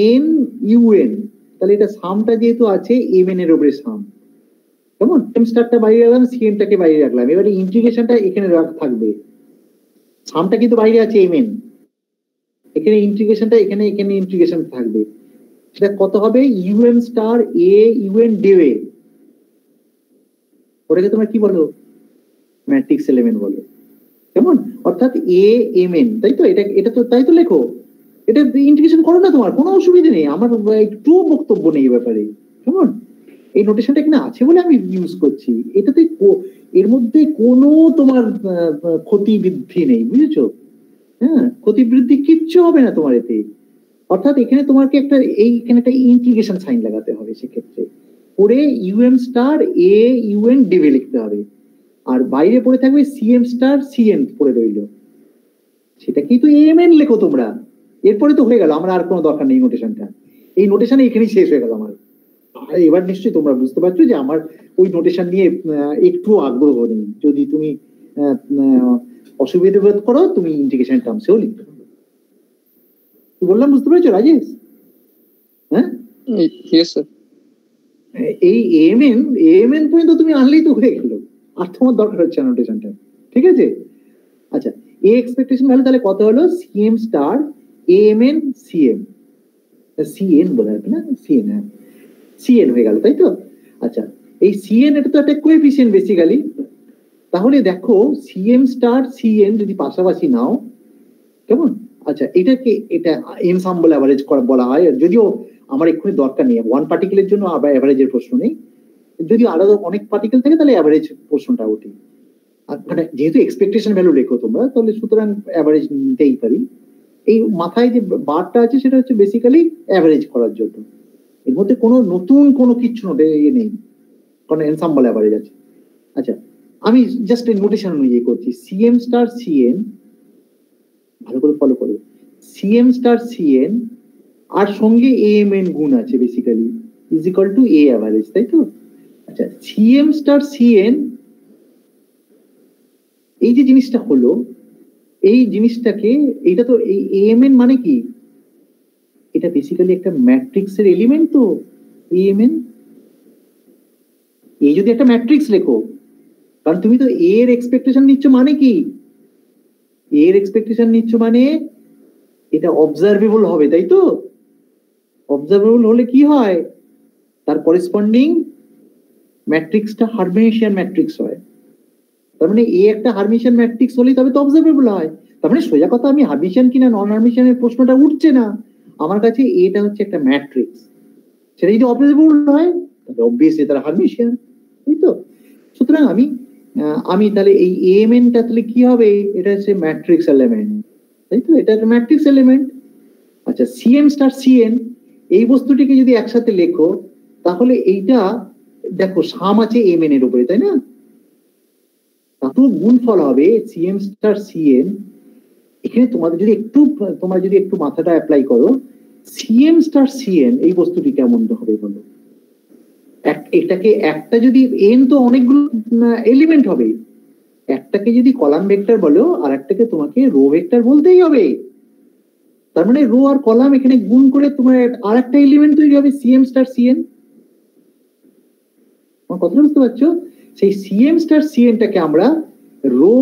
এন ইউএন। তাহলে এটা সামটা যেহেতু আছে এম এন এর উপরে সাম, কেমন? এম স্টারটা বাইরে রাখলাম, সিএমটাকে বাইরে রাখলাম, এবারে ইন্টিগ্রেশনটা এখানে থাকবে। সামটা কিন্তু বাইরে আছে এম এন, এখানে ইন্টিগ্রেশনটা এখানে ইন্টিগ্রেশন থাকবে। সেটা কত হবে, ইউএম স্টার এ ইউএন ডেবে, ওটাকে তোমরা কি বলো? ম্যাট্রিক্স এলিমেন্ট বলো, কেমন? অর্থাৎ এ এম এন, তাই তো? এটা তো তাই তো লেখো। এটা ইন্টিগ্রেশন করো না, তোমার কোনো অসুবিধা নেই, আমার একটু বক্তব্য নেই এই ব্যাপারে, কেমন? এই নোটেশনটা এখানে আছে বলে আমি ইউজ করছি। এটাতে এর মধ্যে কোনো তোমার ক্ষতি বৃদ্ধি নেই, বুঝেছো? হ্যাঁ, ক্ষতি বৃদ্ধি কিচ্ছু হবে না তোমার এতে। অর্থাৎ এখানে তোমাকে এইখানে একটা ইন্টিগ্রেশন সাইন লাগাতে হবে, সেক্ষেত্রে পরে ইউএম স্টার এ ইউএন ডেভে লিখতে হবে, আর বাইরে পড়ে থাকবে সিএম স্টার সিএন পড়ে রইল, সেটা কিন্তু এমএন লেখো তোমরা। এরপরে তো হয়ে গেল, আমরা আর কোনো দরকার নেই নোটেশনটা, এই নোটেশন এখানেই শেষ হয়ে গেল আমার। এবার নিশ্চয়ই তোমরা বুঝতে পারছো যে আমার ওই নোটেশন নিয়ে একটু আগ্রহ নেই। যদি তুমি অসুবিধা বোধ করো, তুমি ইন্টিগ্রেশন টার্মসেও লিখতে পারো। কি বললাম বুঝতে পেরেছো রাজেশ? হ্যাঁ এই এএমএন পর্যন্ত তুমি আনলেই তো হয়ে গেল, আর তোমার দরকার হচ্ছে নোটেশনটা, ঠিক আছে? আচ্ছা এ এক্সপেকটেশন ভ্যালু তাহলে কত হলো, সিএম স্টার এএমএন সিএম, সিএন বলে আর কি না, সিএন, হ্যাঁ সিএন হয়ে গেল, তাই তো? আচ্ছা এই সিএন এটা তো একটা কোএফিসিয়েন্ট বেসিক্যালি। তাহলে দেখো সিএম স্টার সিএন যদি পাশাপাশি নাও, কেমন? আচ্ছা এটাকে এটা এনসাম্বল অ্যাভারেজ বলা হয়, যদিও আমার এক্ষুনি দরকার নেই, ওয়ান পার্টিকেলের জন্য আবার অ্যাভারেজের প্রশ্ন নেই। যদি আলাদা অনেক পার্টিকেল থাকে তাহলে অ্যাভারেজ প্রশ্নটা ওঠে। মানে যেহেতু এক্সপেকটেশন ভ্যালু রেখো তোমরা, তাহলে সুতরাং অ্যাভারেজ নিতেই পারি। এই মাথায় যে বারটা আছে সেটা হচ্ছে বেসিক্যালি অ্যাভারেজ করার জন্য, এর মধ্যে কোনো নতুন কোনো কিছু নেই, কারণ এনসাম্বল অ্যাভারেজ আছে। আচ্ছা আমি জাস্ট নোটেশন অনুযায়ী করছি, সিএম স্টার সিএন, ভালো করে ফলো করো, সিএম স্টার সিএন আর সঙ্গে এএমএন গুণ আছে basically, is equal two A average, তাই তো? আচ্ছা সিএম স্টার সিএন, এই যে জিনিসটা হলো, এই জিনিসটাকে, এইটা তো এই এএমএন মানে কি, এটা বেসিক্যালি একটা ম্যাট্রিক্সের এলিমেন্ট। তো এএমএন, এই যদি একটা ম্যাট্রিক্স লেখো, কারণ তুমি তো এর এক্সপেকটেশন নিচ্ছ, মানে কি এর এক্সপেকটেশন নিচ্ছ মানে এটা অবজারভেবল হবে, তাই তো? অবজারভেবল হলে কি হয়, তার করেসপন্ডিং ম্যাট্রিক্সটা হারমিশিয়ান ম্যাট্রিক্স হয়। তার মানে এ একটা হারমিশিয়ান ম্যাট্রিক্স হলেই তবে তো অবজারভেবল হয়। তার মানে সোজা কথা, আমি হারমিশিয়ান কিনা নন হারমিশিয়ানের প্রশ্নটা উঠছে না, আমার কাছে এটা হচ্ছে একটা ম্যাট্রিক্স। সেটা যদি অবজারভেবল হয় তাহলে অবভিয়াসলি তারা হারমিশিয়ান, তাই তো? সুতরাং আমি তাহলে এই এএমএনটা তাহলে কি হবে, এটা হচ্ছে ম্যাট্রিক্স এলিমেন্ট, তাই তো? এটা একটা ম্যাট্রিক্স এলিমেন্ট। আচ্ছা সিএম স্টার সিএন, এই বস্তুটিকে যদি একসাথে লেখো, তাহলে এইটা দেখো সাম আছে এমএন এর উপরে, তাই না? তাতে গুণফল হবে সিএম স্টার সিএন। এখানে তোমরা যদি একটু মাথাটা অ্যাপ্লাই করো, সিএম স্টার সিএন এই বস্তুটি কেমন হবে বলো? এটাকে একটা যদি এন তো অনেকগুলো এলিমেন্ট হবে, একটাকে যদি কলাম ভেক্টর বলো আর একটাকে তোমাকে রো ভেক্টর বলতেই হবে। তার মানে রো আর কলাম এখানে গুণ করে তোমার আর একটা এলিমেন্ট তৈরি হবে সিএম স্টার সিএন। আমার কথা বুঝতে পারছো? সেই সিএম স্টার সিএনটাকে আমরা রো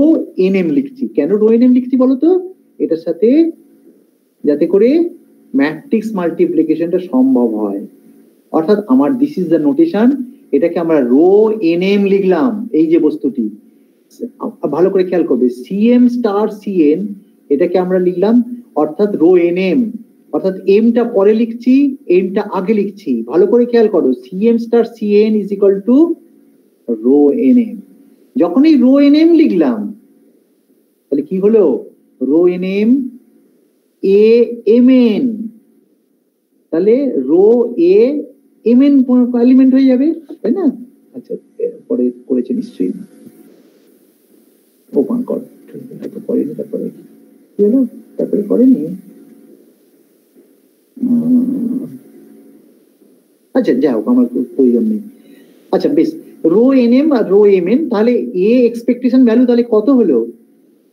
এনএম লিখছি। কেন রো এনএম লিখছি বলতো? এটার সাথে যাতে করে ম্যাট্রিক্স মাল্টিপ্লিকেশনটা সম্ভব হয়। অর্থাৎ আমার দিস ইজ দ্য নোটেশন, এটাকে আমরা রো এনএম লিখলাম। এই যে বস্তুটি ভালো করে খেয়াল করবে, সিএম স্টার সিএন এটাকে আমরা লিখলাম অর্থাৎ রো এনএম, অর্থাৎ এমটা পরে লিখছি, এমটা আগে লিখছি। ভালো করে খেয়াল করো, CM star CN is equal to rho NM. যখন এই রো এনএম লিখলাম তাহলে কি হলো, rho NM A M N, তাহলে রো এ এম এন এলিমেন্ট হয়ে যাবে, তাই না? আচ্ছা, পরে করেছে নিশ্চয়ই, ওপেন কর, করেনি, তারপরে কি হলো, তারপরে করেনি। আচ্ছা যাই হোক, আমার প্রয়োজন নেই। আচ্ছা বেশ, রো এনএম আর রো এম এন, তাহলে এ এক্সপেকটেশন ভ্যালু তাহলে কত হলো?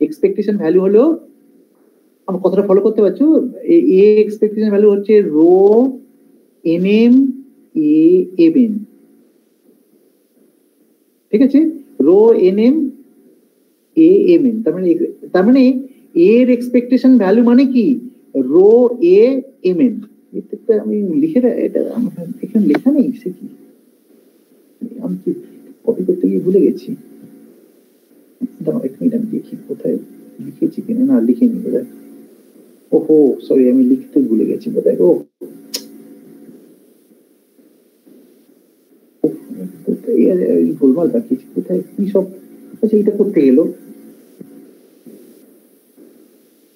এক্সপেকটেশন ভ্যালু হলো, আমার কথাটা ফলো করতে পারছো, এ এক্সপেকটেশন ভ্যালু হচ্ছে rho NM A M n, ঠিক আছে? Rho NM A M n, তার মানে এর এক্সপেকটেশন ভ্যালু মানে কি, রো এ এম এন। এটা আমি লিখে, এটা এখানে লেখা নেই, সে কি আমি কি কপি করতে গিয়ে ভুলে গেছি। এক মিনিট আমি দেখি কোথায় লিখেছি কিনা, না লিখিনি বোধহয়। ওহো সরি, আমি লিখতে ভুলে গেছি বোধহয়। ও গোলমাল রাখিয়েছি কোথায়, কি সব। আচ্ছা এটা করতে গেলো,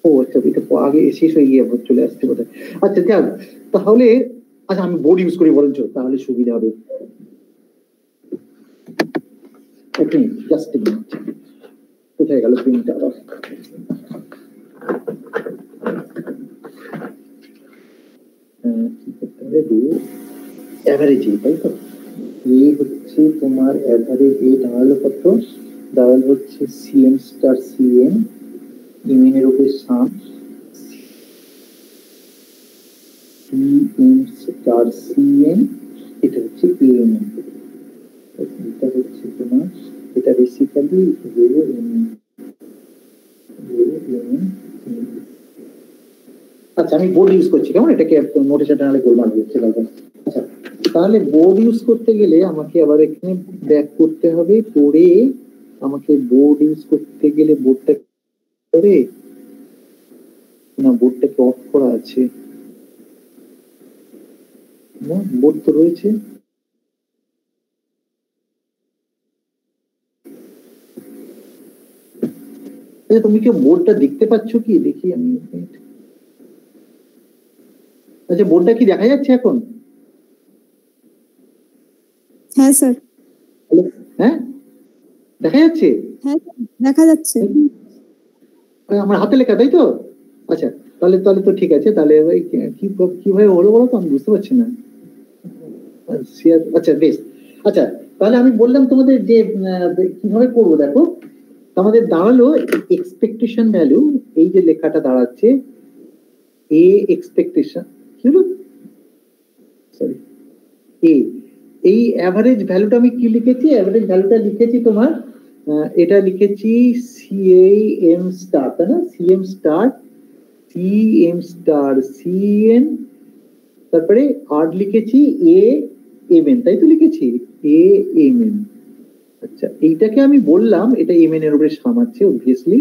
ও আচ্ছা এটা আগে শেষ হয়ে গিয়ে চলে আসছে বোধহয়। আচ্ছা যাক, তাহলে আচ্ছা আমি বোর্ড ইউজ করি বরঞ্চ, তাহলে সুবিধা হবে। জাস্ট কোথায় গেল প্রিন্টটা আবার, কি করতে হবে, অ্যাভারেজ, তাই তো? এই হচ্ছে তোমার অ্যাভারেজ, এই দাঁড়ালো কত, দাঁড়ালো হচ্ছে সিএম স্টার সিএম ইমেন এর উপরে সাম, সিএম স্টার সিএম, এটা হচ্ছে পিএমএন, এটা হচ্ছে তোমার, এটা বেসিক্যালি রো এনএম। আচ্ছা আমি বোর্ড ইউজ করছি, কেমন এটাকে নোটেশনটা নাহলে গোলমাল হয়ে যাচ্ছে। আচ্ছা তাহলে বোর্ড ইউজ করতে গেলে আমাকে আবার এখানে ব্যাক করতে হবে, করে আমাকে বোর্ড ইউজ করতে গেলে বোর্ডটা করে, না বোর্ডটাকে অফ করা আছে, না বোর্ড তো রয়েছে। আচ্ছা তুমি কি বোর্ডটা দেখতে পাচ্ছ কি, দেখি আমি। আচ্ছা বোর্ডটা কি দেখা যাচ্ছে এখন? হ্যাঁ স্যার। হ্যাঁ দেখা যাচ্ছে, হ্যাঁ দেখা যাচ্ছে, আমার হাতে লেখা, তাই তো? আচ্ছা তাহলে তাহলে তো ঠিক আছে, তাহলে কিভাবে হলো বলো তো, আমি বুঝতে পারছি না। আচ্ছা বেশ, আচ্ছা তাহলে আমি বললাম তোমাদের যে কিভাবে করবো, দেখো আমাদের দাঁড়ালো এক্সপেকটেশন ভ্যালু, এই যে লেখাটা দাঁড়াচ্ছে এ এক্সপেকটেশন, কি হলো সরি এ, এই অ্যাভারেজ ভ্যালুটা আমি কি লিখেছি, অ্যাভারেজ ভ্যালুটা লিখেছি তোমার, এটা লিখেছি সিএম স্টার, তাই না? CM star CM star CN, তারপরে আর লিখেছি এ এম এন, তাই তো লিখেছি এ এম এন। আচ্ছা এইটাকে আমি বললাম, এটা এম এন এর উপরে সামাচ্ছে অবভিয়াসলি,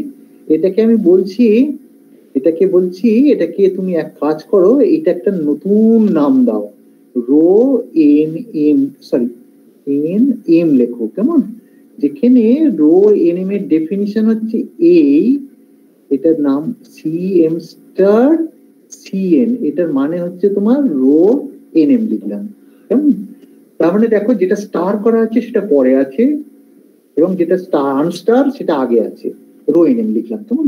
এটাকে আমি বলছি, এটাকে বলছি, এটাকে তুমি এক কাজ করো, এটা একটা নতুন নাম দাও, rho N M, sorry N m লেখো, কেমন? যেখানে রো এন এম এর ডেফিনিশন হচ্ছে এই, এটার নাম সিএম স্টার সিএন, এটার মানে হচ্ছে তোমার রো এন এম লিখলাম, কেমন? তার মানে দেখো যেটা স্টার করা আছে সেটা পরে আছে, এবং যেটা স্টার আনস্টার সেটা আগে আছে, রো এন এম লিখলাম, কেমন?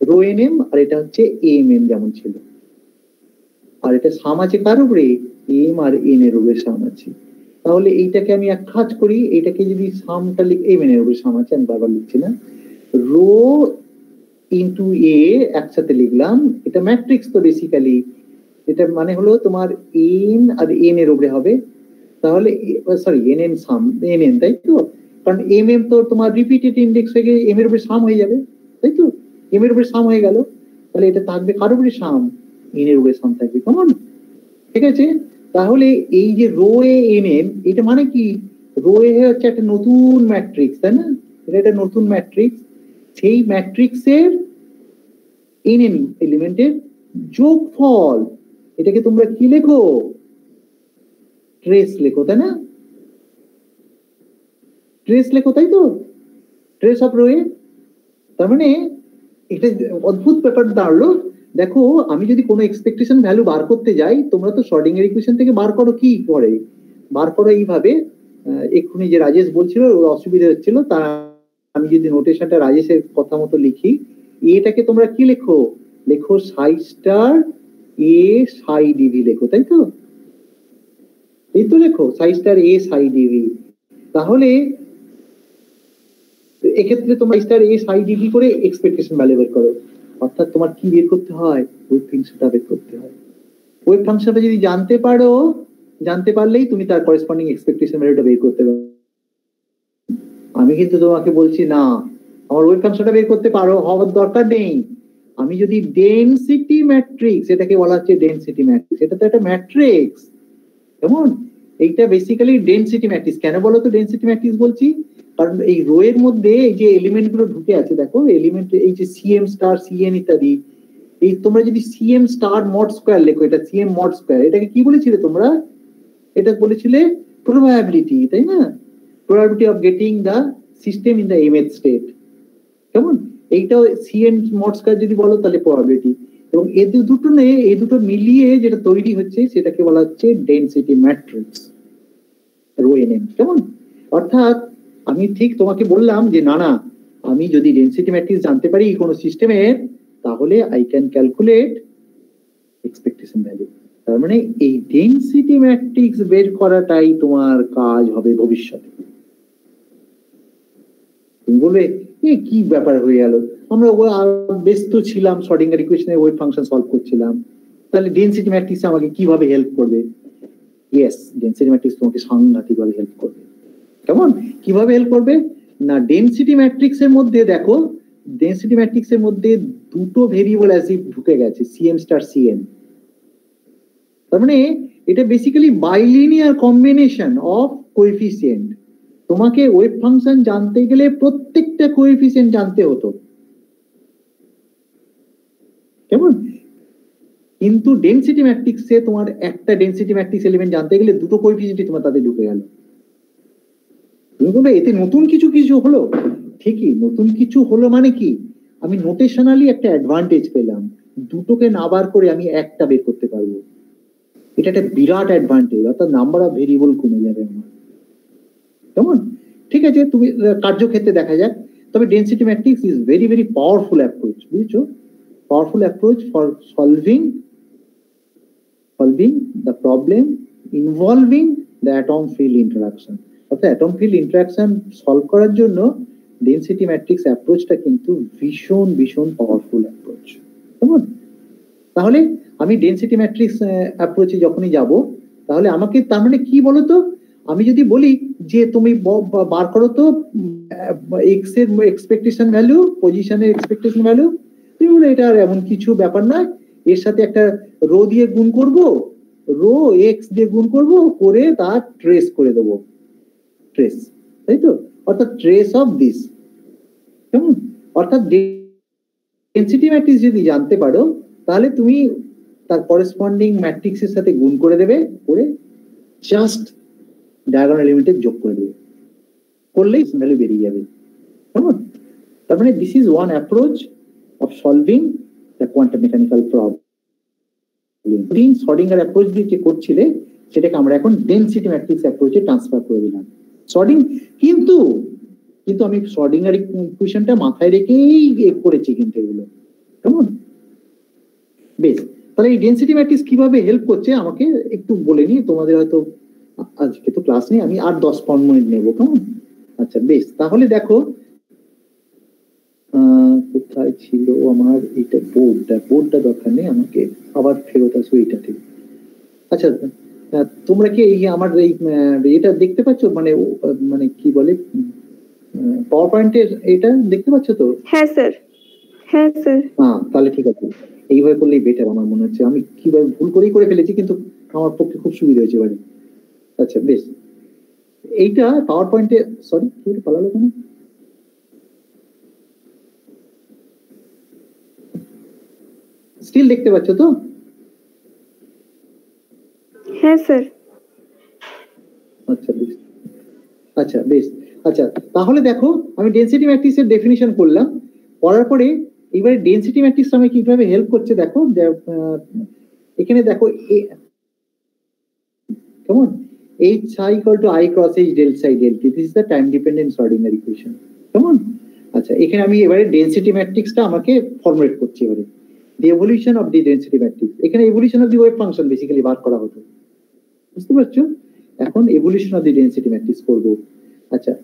রো এন এম, আর এটা হচ্ছে এম এন যেমন ছিল, আর এটা সাম আছে কার উপরে, এম আর এন এর উপরে সাম আছে। তাহলে এইটাকে আমি এক কাজ করি, এইটাকে যদি সামটা লিখ, এম এন এর উপরে সাম আছে, আমি বারবার লিখছি না, রো ইন্টু এ একসাথে লিখলাম, এটা ম্যাট্রিক্স তো বেসিক্যালি, এটা মানে হলো তোমার এন আর এন এর উপরে হবে, তাহলে সরি এন এন সাম এন এন, তাই তো? কারণ এম এম তো তোমার রিপিটেড ইন্ডেক্স হয়ে গিয়ে এম এর উপরে সাম হয়ে যাবে, তাই তো? এম এর উপরে সাম হয়ে গেল, তাহলে এটা থাকবে কার উপরে সাম, এন এর ওয়ে সাম থাকবে, কেমন? ঠিক আছে, তাহলে এই যে রো এ এন এন, এটা মানে কি? রো এ হচ্ছে একটা নতুন ম্যাট্রিক্স, তাই না? এটা একটা নতুন ম্যাট্রিক্স, সেই ম্যাট্রিক্সের এন এন এলিমেন্টের যোগফল। এটাকে তোমরা কি লেখো? ট্রেস লেখো, তাই না? ট্রেস লেখো, তাই তো? ট্রেস অফ রো এ। তার মানে এটা অদ্ভুত ব্যাপার দাঁড়ালো। দেখো, আমি যদি কোনো এক্সপেকটেশন ভ্যালু বার করতে যাই, তোমরা তো শর্টিং এর ইকুয়েশন থেকে বার করো, কি করে বার করো? এইভাবে এক্ষুনি যে রাজেশ বলছিল ওর অসুবিধা হচ্ছিল, তা আমি যদি নোটেশনটা রাজেশের কথা মতো লিখি, এটাকে তোমরা কি লেখো? লেখো সাই স্টার এ সাই ডিভি লেখো, তাই তো? এই তো লেখো সাই স্টার এ সাই ডিভি। তাহলে এক্ষেত্রে তোমরা স্টার এ সাই ডিভি করে এক্সপেকটেশন ভ্যালু বের করো। অর্থাৎ তোমার কি বের করতে হয়? ওয়েভ ফাংশনটা বের করতে হয়। ওয়েভ ফাংশনটা যদি জানতে পারো, জানতে পারলেই তুমি তার করেসপন্ডিং এক্সপেকটেশন ভ্যালুটা বের করতে পারো। আমি কিন্তু তোমাকে বলছি না আমার ওয়েভ ফাংশনটা বের করতে পারো, হওয়ার দরকার নেই। আমি যদি ডেনসিটি ম্যাট্রিক্স, এটাকে বলা হচ্ছে ডেনসিটি ম্যাট্রিক্স, এটা তো একটা ম্যাট্রিক্স, কেমন? এইটা বেসিক্যালি ডেনসিটি ম্যাট্রিক্স। কেন বলো তো ডেনসিটি ম্যাট্রিক্স বলছি? কারণ এই রো এর মধ্যে এই যে এলিমেন্ট গুলো ঢুকে আছে, দেখো এলিমেন্ট এই যে সিএম স্টার সিএন ইত্যাদি, এই তোমরা যদি সিএম স্টার মড স্কয়ার লেখো, এটা সিএম মড স্কয়ার, এটাকে কি বলেছিলে তোমরা? এটা বলেছিলে প্রবাবিলিটি, তাই না? Probability of getting the system in the mth state, কেমন? এইটাও সিএন মড স্কয়ার যদি বলো তাহলে প্রবাবিলিটি। এবং এই দুটো নিয়ে, এই দুটো মিলিয়ে যেটা তৈরি হচ্ছে সেটাকে বলা হচ্ছে ডেনসিটি ম্যাট্রিক্স, রো এনএম, কেমন? অর্থাৎ আমি ঠিক তোমাকে বললাম যে না না, আমি যদি ডেনসিটি ম্যাট্রিক্স জানতে পারি কোনো সিস্টেমের, তাহলে I can calculate expectation value. তার মানে এই ডেনসিটি ম্যাট্রিক্স বের করাটাই তোমার কাজ হবে ভবিষ্যতে। তুমি বলবে কি ব্যাপার হয়ে গেল, আমরা ব্যস্ত ছিলাম শর্ডিঙ্গার ইকুয়েশনে ওয়েভ ফাংশন সলভ করছিলাম, তাহলে ডেনসিটি ম্যাট্রিক্স আমাকে কিভাবে হেল্প করবে? ইয়েস, ডেনসিটি ম্যাট্রিক্স তোমাকে সাংঘাতিকভাবে হেল্প করবে। কেমন? কিভাবে হেল্প করবে না, ডেনসিটি ম্যাট্রিক্স এর মধ্যে দেখো, ডেনসিটি ম্যাট্রিক্স এর মধ্যে দুটো ভেরিয়েবল অ্যাজ ঢুকে গেছে, সিএম স্টার সিএন। তার মানে এটা basically bilinear combination of coefficient. তোমাকে ওয়েভ ফাংশন জানতে গেলে প্রত্যেকটা কোএফিসিয়েন্ট জানতে হতো, কেমন? কিন্তু ডেনসিটি ম্যাট্রিক্সে তোমার একটা ডেনসিটি ম্যাট্রিক্স এলিমেন্ট জানতে গেলে দুটো কোএফিসিয়েন্টই তোমার তাতে ঢুকে গেল। তুমি বলবে এতে নতুন কিছু কিছু হলো, ঠিকই নতুন কিছু হলো, মানে কি? আমি নোটেশনালি একটা অ্যাডভান্টেজ পেলাম, দুটোকে না বার করে আমি একটা বের করতে পারবো। এটা একটা বিরাট অ্যাডভান্টেজ, অর্থাৎ নাম্বার অফ ভেরিয়েবল কমে যাবে আমার, কেমন? ঠিক আছে, তুমি কার্যক্ষেত্রে দেখা যাক। তবে density matrix is very very powerful approach, বুঝছো? Powerful approach for solving the problem involving the atom field interaction। অর্থাৎ অ্যাটম ফিল্ড ইন্টারাকশন সলভ করার জন্য ডেনসিটি ম্যাট্রিক্স অ্যাপ্রোচটা কিন্তু ভীষণ ভীষণ পাওয়ারফুল অ্যাপ্রোচ, কেমন? তাহলে আমি ডেনসিটি ম্যাট্রিক্স অ্যাপ্রোচে যখনই যাব, তাহলে আমাকে তার মানে কি বলতো, আমি যদি বলি যে তুমি বার করো তো এক্স এর এক্সপেকটেশন ভ্যালু, পজিশনের এক্সপেকটেশন ভ্যালু, তুমি বলে এটা আর এমন কিছু ব্যাপার নয়, এর সাথে একটা রো দিয়ে গুণ করব, রো এক্স দিয়ে গুণ করব, করে তার ট্রেস করে দেবো, ট্রেস, তাই তো? অর্থাৎ ট্রেস অফ দিস, কেমন? অর্থাৎ ডেনসিটি ম্যাট্রিক্স যদি জানতে পারো, তাহলে তুমি তার করেসপন্ডিং ম্যাট্রিক্সের সাথে গুণ করে দেবে, করে জাস্ট ডায়াগোনাল এলিমেন্টে যোগ করে দেবে, করলেই ভ্যালু বেরিয়ে যাবে, কেমন? তার মানে this is one approach of solving the quantum mechanical problem. Schrodinger approach দিয়ে যে করছিলে সেটাকে আমরা এখন ডেনসিটি ম্যাট্রিক্স অ্যাপ্রোচে ট্রান্সফার করে দিলাম। শর্ডিং কিন্তু আমি শর্ডিঙ্গার ইকুয়েশনটা মাথায় রেখেই করেছি কিন্তু এগুলো, কেমন? বেশ, তাহলে এই ডেনসিটি ম্যাট্রিক্স কিভাবে হেল্প করছে আমাকে একটু বলে নি। তোমাদের হয়তো আজকে তো ক্লাস নেই, আমি আর 10-15 মিনিট নেবো, কেমন? আচ্ছা বেশ, তাহলে দেখো কোথায় ছিল আমার এটা, বোর্ডটা দরকার নেই আমাকে, আবার ফেরত আসবো এইটা থেকে। আচ্ছা, তোমরা কি এই আমার এই এটা দেখতে পাচ্ছ, মানে কি বলে পাওয়ার পয়েন্টের এটা দেখতে পাচ্ছ তো? হ্যাঁ স্যার, হ্যাঁ স্যার। তাহলে ঠিক আছে, এইভাবে করলেই বেটার আমার মনে হচ্ছে। আমি কিভাবে ভুল করেই করে ফেলেছি, কিন্তু আমার পক্ষে খুব সুবিধা হয়েছে এবারে। আচ্ছা বেশ, এইটা পাওয়ার পয়েন্টে, সরি কি পালালো কেন? স্টিল দেখতে পাচ্ছ তো? হ্যাঁ স্যার। আচ্ছা বেশ, আচ্ছা বেশ, আচ্ছা তাহলে দেখো আমি ডেনসিটি ম্যাট্রিক্সের ডেফিনিশন করলাম, করার পরে এবারে ডেনসিটি ম্যাট্রিক্স আমাকে কিভাবে হেল্প করছে দেখো। এখানে দেখো কেমন, H psi equal to I cross H del psi del t, this is the time dependent Schrodinger equation, কেমন? আচ্ছা এখানে আমি এবারে ডেনসিটি ম্যাট্রিক্সটা আমাকে ফর্মুলেট করছি এবারে, the evolution of the density matrix। এখানে evolution of the wave function basically বার করা হতো, বুঝতে পারছো? এখন evolution of the density matrix করব। আচ্ছা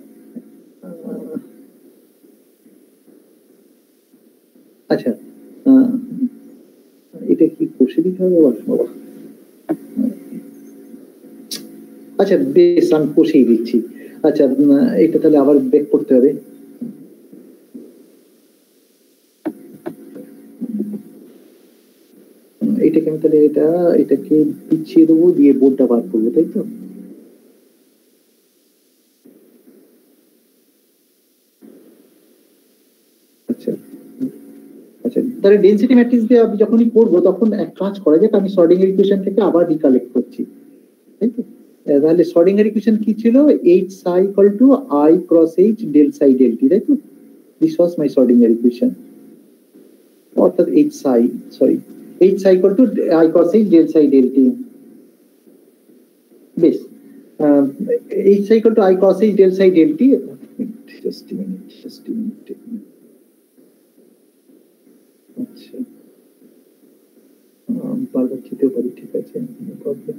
আচ্ছা এটা কি কষে দিতে হবে বাবা? আচ্ছা বেশ, আমি কষেই দিচ্ছি। আচ্ছা এটা তাহলে আবার ব্রেক করতে হবে। এটাকে আমি তাহলে এটাকে পিছিয়ে দেবো, দিয়ে বোর্ডটা বার করবো, তাই তো? আচ্ছা আচ্ছা, তাহলে ডেনসিটি ম্যাট্রিক্স দিয়ে আমি যখনই করবো তখন এক কাজ করা যাক, আমি শ্রোডিঙ্গার ইকুয়েশন থেকে আবার রিকালেক্ট করছি, তাই তো? তাহলে শ্রোডিঙ্গার ইকুয়েশন কি ছিল? H psi equal to I cross H del psi del t, তাই তো? This was my Schrödinger equation, অর্থাৎ H psi equal to I cross H del psi del t। বেশ, H psi equal to I cross H del psi del t, just a minute। আচ্ছা বারবার যেতেও পারি, ঠিক আছে, প্রবলেম।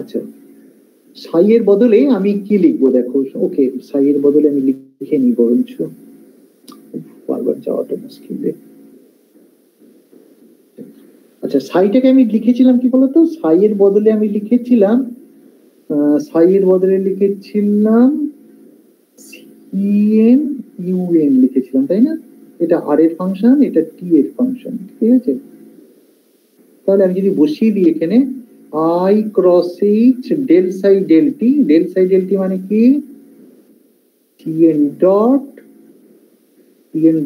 আচ্ছা সাই এর বদলে আমি কি লিখবো দেখো, ওকে সাই এর বদলে আমি লিখে নিই বরঞ্চ, বারবার যাওয়াটা মুশকিল। আচ্ছা সাইটাকে আমি লিখেছিলাম কি বলতো, সাই এর বদলে আমি লিখেছিলাম CN UN লিখেছিলাম, তাই না? এটা আর এর ফাংশন, এটা টি এর ফাংশন, ঠিক আছে? তাহলে আমি যদি বসিয়ে দিই এখানে I cross H del psi del t মানে কি? Tn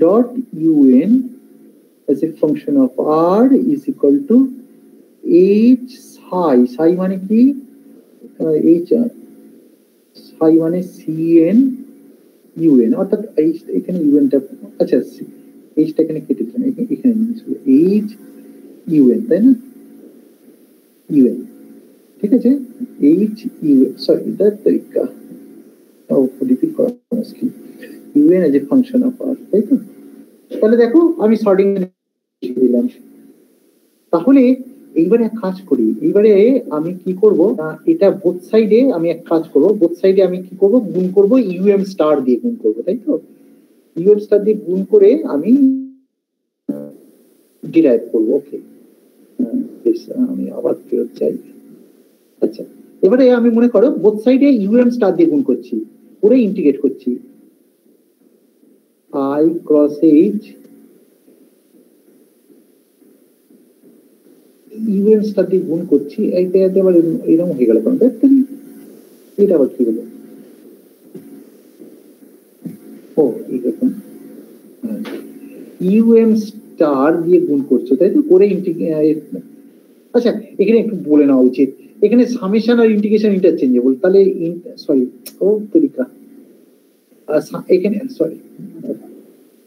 dot UN as a function of R is equal to H psi মানে কি? H psi মানে CN UN, অর্থাৎ এখানে UN টা, আচ্ছা H টা এখানে কেটে দিলাম, এখানে H UN, তাই না? UN, ঠিক আছে? H UN, সরি দ্যাট তরিকা রিপিট করা মুশকিল। UN as a function of R, তাই তো? তাহলে দেখো আমি সর্টিং দিলাম। তাহলে এইবারে এক কাজ করি, এইবারে আমি কি করব, এটা বোথ সাইডে আমি এক কাজ করব, বোথ সাইডে আমি কি করব, গুণ করব, UM স্টার দিয়ে গুণ করব, তাই তো? UM স্টার দিয়ে গুণ করে আমি ডিরাইভ করব। ওকে বেশ, আমি আবার ফেরত যাই। আচ্ছা এবারে আমি মনে করো বোথ সাইডে UM স্টার দিয়ে গুণ করছি, পুরো ইন্টিগ্রেট করছি, I cross H UN star দিয়ে গুণ করছি, এইটা আবার এরকম হয়ে গেল কেন? এটা আবার কি হলো? ও এরকম UM স্টার দিয়ে গুণ করছো, তাই তো? করে আচ্ছা এখানে একটু বলে নেওয়া উচিত, এখানে সামেশন আর ইন্টিগ্রেশন ইন্টারচেঞ্জেবল, তাহলে সরি ও তরিকা, এখানে সরি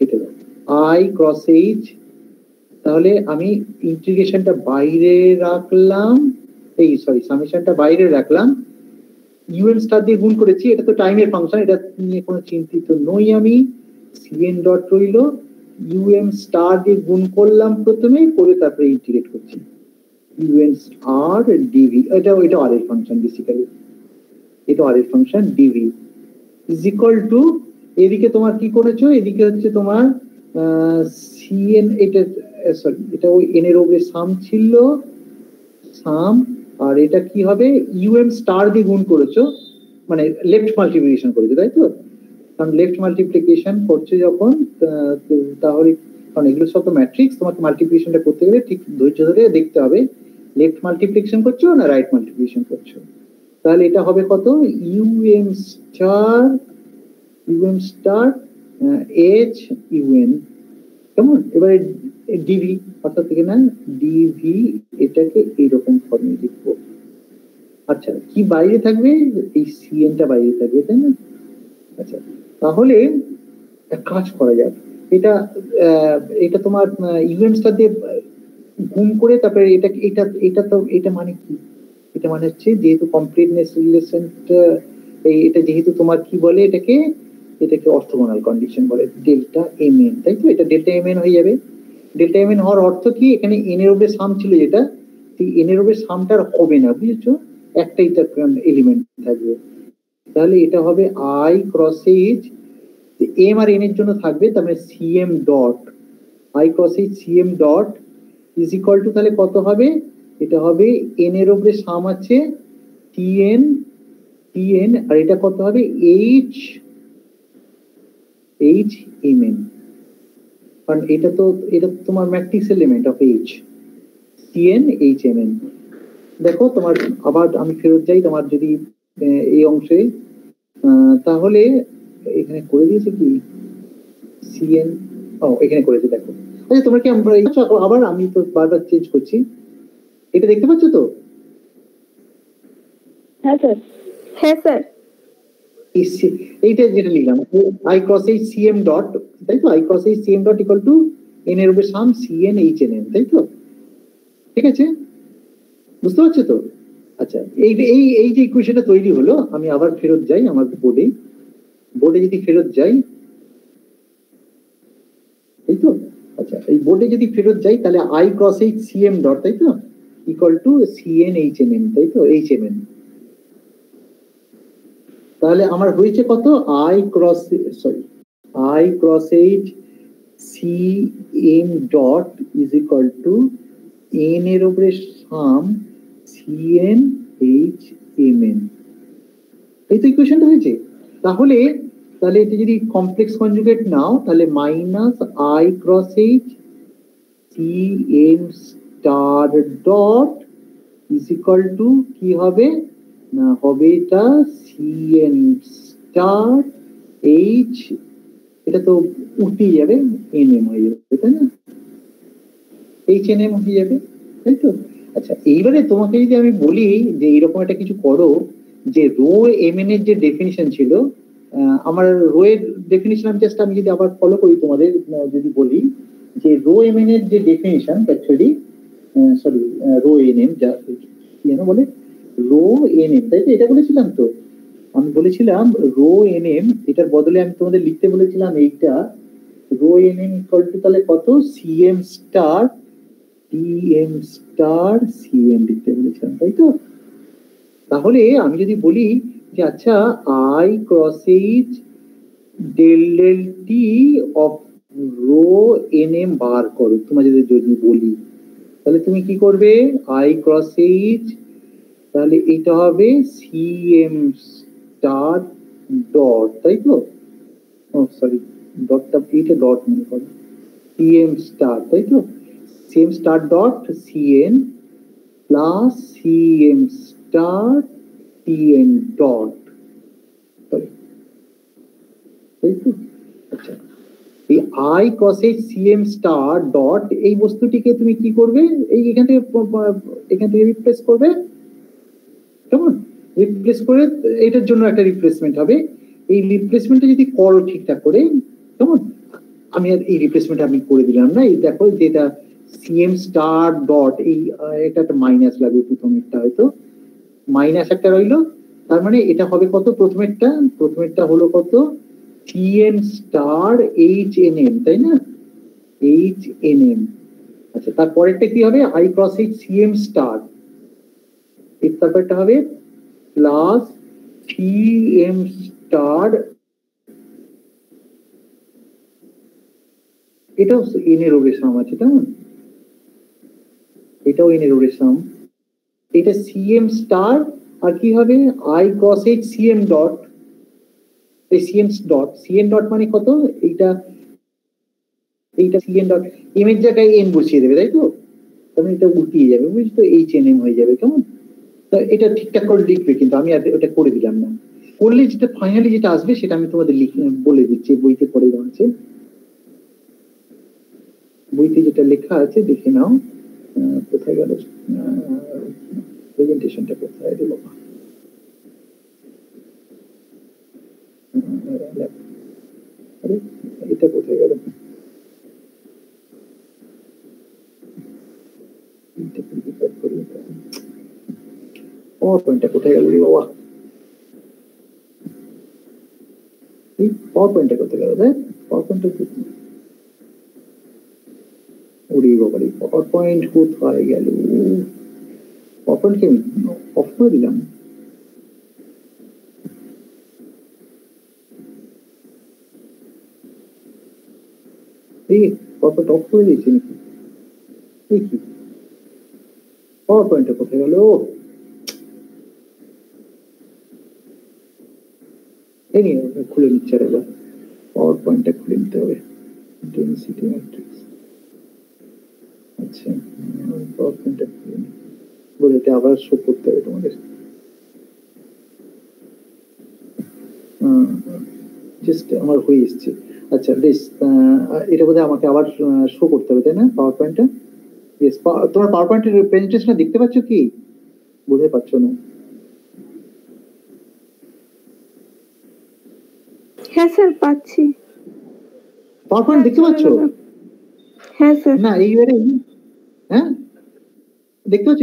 এটা I cross H, তাহলে আমি ইন্টিগ্রেশনটা বাইরে রাখলাম, এই সরি সামেশনটা বাইরে রাখলাম, UN স্টার দিয়ে গুণ করেছি, এটা তো টাইমের ফাংশন, এটা নিয়ে কোনো চিন্তিত নই আমি। CN ডট রইল, UM স্টার দিয়ে গুণ করলাম প্রথমে, করে তারপরে ইন্টিগ্রেট করছি, UN R dV, এটা আর এর ফাংশন, বেসিক্যালি এটা আর এর function dV is equal to, এদিকে তোমার কি করেছো, এদিকে হচ্ছে তোমার CN, এটা সরি এটা ওই n এর উপরে সাম ছিল, সাম, আর এটা কি হবে, UM স্টার দিয়ে গুণ করেছো, মানে লেফট মাল্টিপ্লিকেশন করেছো, তাই তো? কারণ লেফট মাল্টিপ্লিকেশন করছে যখন তাহলে, কারণ এগুলো সব তো ম্যাট্রিক্স, তোমাকে মাল্টিপ্লিকেশনটা করতে গেলে ঠিক ধৈর্য ধরে দেখতে হবে লেফট মাল্টিপ্লিকেশন করছো না রাইট মাল্টিপ্লিকেশন করছো। তাহলে এটা হবে কত, ইউএম স্টার এইচ ইউএন, কেমন? এবারে ডিভি অর্থাৎ থেকে না ডিভি, এটাকে এইরকম ফর্মে লিখবো। আচ্ছা, কি বাইরে থাকবে? এই সিএনটা বাইরে থাকবে, তাই না? আচ্ছা, তাহলে এক কাজ করা যাক, এটা তোমার ইউএনটা দিয়ে গুণ করে তারপরে এটা মানে কি? এটা মানে হচ্ছে যেহেতু কমপ্লিটনেস রিলেশনটা, এটা যেহেতু তোমার কি বলে এটাকে অর্থোগোনাল কন্ডিশন বলে, ডেল্টা এম এন, তাই তো? এটা ডেল্টা এম এন হয়ে যাবে। ডেল্টা এম এন হওয়ার অর্থ কি, এখানে এন এর উপরে সাম ছিল, যেটা এন এর উপরে সামটা হবে না, বুঝেছো? একটাই তার এলিমেন্ট থাকবে। তাহলে এটা হবে আই ক্রস এইচ, এম আর এন এর জন্য থাকবে, তার মানে cm dot i cross H CM dot is equal to, তাহলে কত হবে? এটা হবে এন এর উপরে সাম আছে টিএন, আর এটা কত হবে? এইচ এম এন, কারণ এটা তোমার matrix element of h, tn h M n. দেখো তোমার আবার আমি ফেরত যাই, তোমার যদি এই অংশে, তাহলে এখানে করে দিয়েছে কি সিএন, এখানে করেছে, দেখো। আচ্ছা, তোমরা কি আবার, আমি তো বারবার চেঞ্জ করছি, এটা দেখতে পাচ্ছ তো? হ্যাঁ স্যার। হ্যাঁ স্যার। এইটা যেটা লিখলাম I cross H CM dot, তাই তো? I cross H CM dot equal to N এর উপরে sum C N H N N, তাই তো? ঠিক আছে, বুঝতে পারছো তো? আচ্ছা, এই যে ইকুয়েশনটা তৈরি হলো, আমি আবার ফেরত যাই আমার বোর্ডে যদি ফেরত যাই, তাই তো? আচ্ছা, এই বোর্ডে যদি ফেরত যাই, তাহলে I cross H CM dot, তাই তো, equal to C N H N N, তাই তো? H M N. তাহলে আমার হয়েছে কত, I cross H C M dot is equal to N এর উপরে sum C N H M N, এই তো ইকুয়েশনটা হয়েছে। তাহলে এটা যদি কমপ্লেক্স কনজুগেট নাও, তাহলে minus I cross H C M star dot is equal to কি হবে না, হবে এটা সিএন স্টার এইচ, এটা তো উঠে যাবে, এন এম হয়ে যাবে, তাই না? এইচ এন এম হয়ে যাবে, তাই তো? আচ্ছা, এইবারে তোমাকে যদি আমি বলি যে এইরকম একটা কিছু করো, যে রো এম এন এর যে ডেফিনিশন ছিল, আমার রো এর ডেফিনিশন আমি যদি আবার ফলো করি তোমাদের, যদি বলি যে রো এম এন এর যে definition, actually sorry, rho N M যা যেন বলে রো এন এম, তাই তো? এটা বলেছিলাম তো, আমি বলেছিলাম রো এন এম, এটার বদলে আমি তোমাদের লিখতে বলেছিলাম এইটা rho N M equal to তাহলে কত, C M star T M star C M লিখতে বলেছিলাম, তাই তো? তাহলে আমি যদি বলি যে আচ্ছা I cross H del del T of rho N M বার করো, তোমাদের যদি বলি, তাহলে তুমি কি করবে? আই ক্রস এইচ, তাহলে এটা হবে সিএম স্টার ডট, তাই তো? সরি, ডটটা এটা ডট মনে করো, সিএম স্টার, তাই তো? C M star dot C N plus C M star T N dot, তাই তো? আচ্ছা, এই I cross H CM star dot, এই বস্তুটিকে তুমি কি করবে? এখান থেকে রিপ্লেস করবে, কেমন? রিপ্লেস করে এটার জন্য একটা রিপ্লেসমেন্ট হবে, এই রিপ্লেসমেন্টটা যদি করো ঠিকঠাক করে, কেমন? আমি আর এই রিপ্লেসমেন্ট আমি করে দিলাম না, এই দেখো যেটা সিএম স্টার ডট, এই এটা একটা মাইনাস লাগবে প্রথমেরটা, হয়তো মাইনাস একটা রইলো, তার মানে এটা হবে কত? প্রথমেরটা হলো কত, TN star H N M, তাই না? H N M. আচ্ছা, তারপরেরটা কি হবে? I cross H CM star, তারপরটা হবে প্লাস টিএম স্টার, এটাও এন এর উপরে সাম আছে, কেমন? এটাও এন এর উপরে সাম, এটা সিএম স্টার, আর কি হবে? I cross H CM dot, এই সিএন ডট মানে কত, এইটা সিএন ডট এম এর জায়গায় এন বসিয়ে দেবে, তাই তো? তখন এটা উল্টিয়ে যাবে, বুঝছো, এইচ এন এম হয়ে যাবে, কেমন? তো এটা ঠিকঠাক করে লিখবে, কিন্তু আমি ওটা করে দিলাম না। করলে যেটা ফাইনালি যেটা আসবে সেটা আমি তোমাদের বলে দিচ্ছি, বইতে পড়ে আছে, বইতে যেটা লেখা আছে দেখে নাও। কোথায় গেল প্রেজেন্টেশনটা, কোথায় দিল? আরে এটা কোথায় গেল? পাওয়ার পয়েন্টটা কোথায় গেল রে বাবা? এই পাওয়ার পয়েন্টটা কোথায় গেল? পাওয়ার পয়েন্টটা ওরে বাবা, পাওয়ার পয়েন্ট কোথায় গেল? পাওয়ার পয়েন্টকে আমি অফ করে দিলাম। এই পাওয়ার পয়েন্ট অফ করে দিয়েছি নাকি? এই কি পাওয়ার পয়েন্টটা কোথায় গেল? এই নিয়ে খুলে নিচ্ছে, আর এবার পাওয়ার পয়েন্টটা খুলে নিতে হবে। ডেনসিটি ম্যাট্রিক্স, আচ্ছা পাওয়ার পয়েন্টটা খুলে নি, বলে এটা আবার শো করতে হবে তোমাদের। জাস্ট আমার হয়ে এসছে। আচ্ছা বেশ, এটা বোধহয় আমাকে আবার শো করতে হবে, তাই না পাওয়ার পয়েন্টটা? ইয়েস, তোমার পাওয়ার পয়েন্টের প্রেজেন্টেশনটা দেখতে পাচ্ছ কি? বুঝতে পারছো না? হ্যাঁ স্যার পাচ্ছি। পাওয়ার পয়েন্ট দেখতে পাচ্ছ? হ্যাঁ স্যার। না এইবারে, হ্যাঁ দেখতে পাচ্ছ?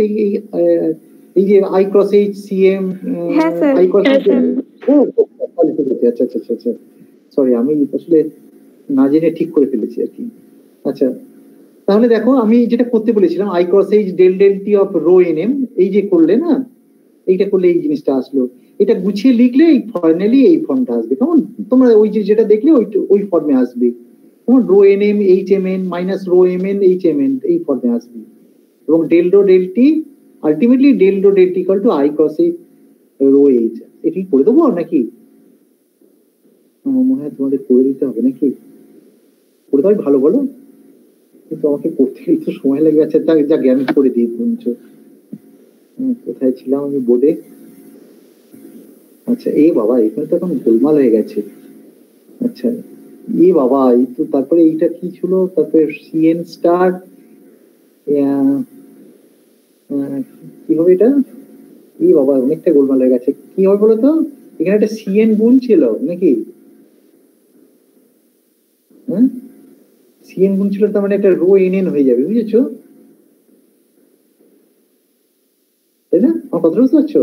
এই যে আই ক্রস এইচ সিএম, হ্যাঁ স্যার। আই ক্রস, হ্যাঁ স্যার। আচ্ছা আচ্ছা আচ্ছা, সরি আমি আসলে না জেনে ঠিক করে ফেলেছি আর কি। আচ্ছা তাহলে দেখো, আমি যেটা করতে বলেছিলাম I cross H del del T of rho N M, এই যে করলে না, এইটা করলে এই জিনিসটা আসলো। এটা গুছিয়ে লিখলে এই ফাইনালি এই ফর্মটা আসবে, কেমন? তোমরা ওই যে যেটা দেখলে ওই ফর্মে আসবে, তোমার rho N M H M N minus rho M N H M N এই ফর্মে আসবে। এবং del doe del T ultimately del doe del T equal to I cross H rho H. এটি করে দেবো নাকি? আমার মনে হয় তোমাদের করে দিতে হবে নাকি? করে দেওয়াই ভালো বলো, কিন্তু আমাকে করতে একটু সময় লাগবে। আচ্ছা যা জ্ঞান করে দিই বলছো। কোথায় ছিলাম আমি বোর্ডে? আচ্ছা এ বাবা, এখানে তো এখন গোলমাল হয়ে গেছে। আচ্ছা এ বাবা, এই তো তারপরে এইটা কি ছিল, তারপরে সিএন স্টার, কি হবে এটা? এ বাবা অনেকটা গোলমাল হয়ে গেছে, কি হবে বলো তো? এখানে একটা সিএন গুণ ছিল নাকি? হ্যাঁ সিএন গুণ ছিল, তার মানে একটা রো এন এন হয়ে যাবে, বুঝেছো? তাই না? আমার কথা বুঝতে পারছো?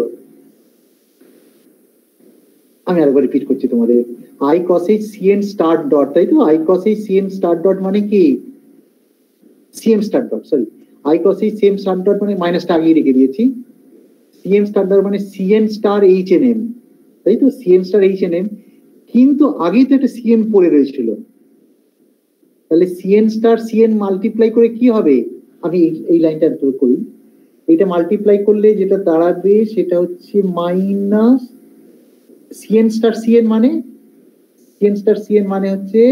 আমি আরেকবার রিপিট করছি তোমাদের, I cross H C N start dot, তাই তো? I cross H C N start dot মানে কি? C M start dot, sorry, I cross H C M start dot মানে মাইনাসটা আগেই রেখে দিয়েছি। সিএম স্টার্ট ডট মানে C N star H N M, তাই তো? C N star H N M, কিন্তু আগেই তো একটা সিএন পড়ে রয়েছিল, তাহলে সিএন স্টার সিএন মাল্টিপ্লাই করে কি হবে? আমি এই লাইনটা করি, এটা মাল্টিপ্লাই করলে যেটা দাঁড়াবে সেটা হচ্ছে মাইনাস সিএন স্টার সিএন মানে, সিএন স্টার সিএন মানে হচ্ছে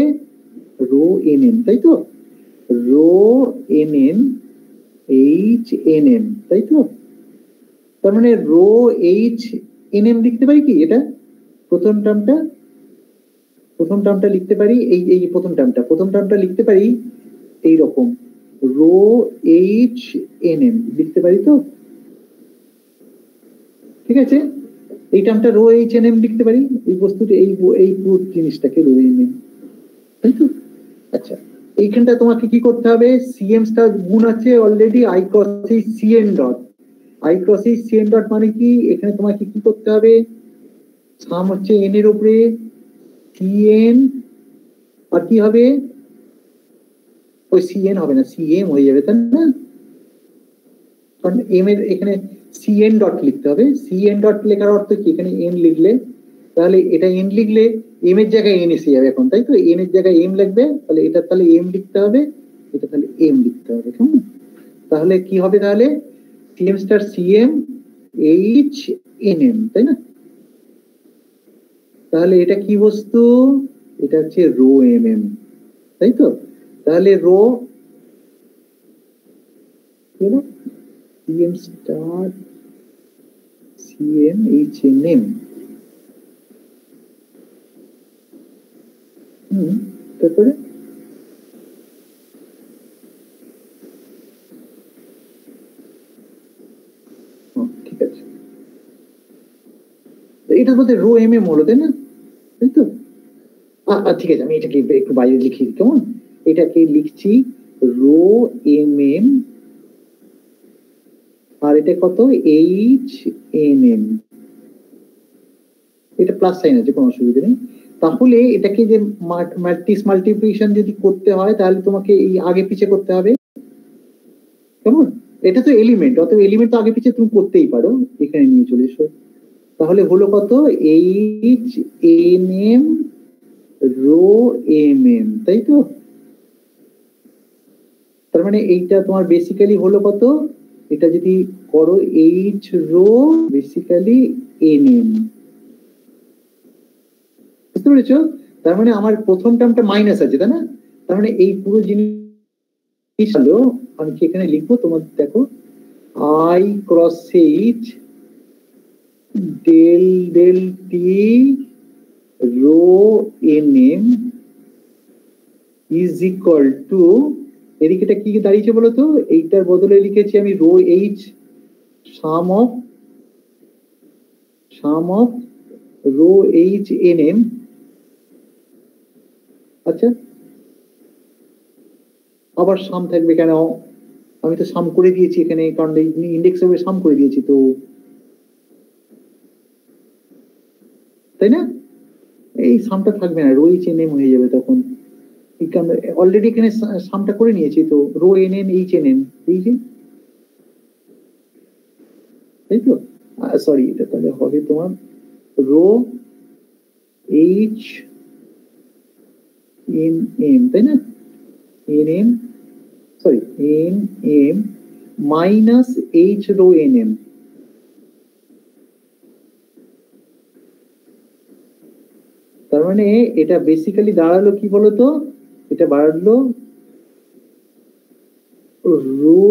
রো এন এন, তাই তো? Rho N N H N M, তাই তো? তার মানে রো এইচ এন এম লিখতে পারি কি? এটা প্রথম টার্মটা লিখতে পারি, এই প্রথম টার্মটা লিখতে পারি এইরকম, রো এইচ এন এম লিখতে পারি তো? ঠিক আছে, এই টার্মটা রো এইচ এন এম লিখতে পারি, এই বস্তুটা এই পুরো জিনিসটাকে রো এন এম, তাই তো? আচ্ছা এইখানটা তোমাকে কি করতে হবে? সিএম স্টার গুণ আছে অলরেডি আই ক্রস এই সিএন ডট, আই ক্রস এই সিএন ডট মানে কি? এখানে তোমাকে কি করতে হবে? সাম হচ্ছে এন এর উপরে সিএন, আর কি হবে? ওই সিএন হবে না, সিএম হয়ে যাবে, তাই না? কারণ এম এর এখানে সিএন ডট লিখতে হবে। সিএন ডট লেখার অর্থ কি? এখানে এন লিখলে, তাহলে এটা এন লিখলে এম এর জায়গায় এন এসে যাবে এখন, তাই তো? এন এর জায়গায় এম লিখবে, তাহলে এটা তাহলে এম লিখতে হবে, এটা তাহলে এম লিখতে হবে, কেমন? তাহলে কি হবে? তাহলে C M star C M H N M, তাই না? তাহলে এটা কি বস্তু? এটা হচ্ছে রো এম এম, তাই তো? তাহলে rho C M star C M H N M, তারপরে ঠিক আছে, এটার মধ্যে রো এম এম হলো, তাই না? তাই তো? ঠিক আছে, আমি এটাকে একটু বাইরে লিখি, কেমন? এটাকে লিখছি রো এম এম, আর এটা কত? H N M. এটা প্লাস সাইন আছে, কোনো অসুবিধা নেই। তাহলে এটাকে যে ম্যাট্রিক্স মাল্টিপ্লিকেশন যদি করতে হয় তাহলে তোমাকে এই আগে পিছে করতে হবে, কেমন? এটা তো এলিমেন্ট, অতএব এলিমেন্ট তো আগে পিছে তুমি করতেই পারো, এখানে নিয়ে চলে এসো। তাহলে হলো কত? H N M rho M M, তাই তো? তার মানে এইটা তোমার বেসিক্যালি হলো কত? এটা যদি করো H rho basically N M, বুঝতে পেরেছো? তার মানে আমার প্রথম টার্মটা মাইনাস আছে, তাই না? তার মানে এই পুরো জিনিস হলো, আমি কি এখানে লিখবো তোমার দেখো, I cross H del del T rho N M is equal to, এদিকে এটা কি দাঁড়িয়েছে বলো তো? এইটার বদলে লিখেছি আমি rho H sum of rho H N M. আচ্ছা, আবার সাম থাকবে কেন? আমি তো সাম করে দিয়েছি এখানে, কারণ ইন্ডেক্স হিসেবে সাম করে দিয়েছি তো, তাই না? এই সামটা থাকবে না, রো এইচ এন এম হয়ে যাবে তখন। অলরেডি এখানে সামটা করে নিয়েছি তো, rho N N H N M, এই যে, তাই তো? সরি, এটা তাহলে হবে তোমার রো এইচ এন এম, তাই না? N M, sorry, N M minus H rho N M. তার মানে এটা বেসিক্যালি দাঁড়ালো কি বলতো? এটা বাড়লো রো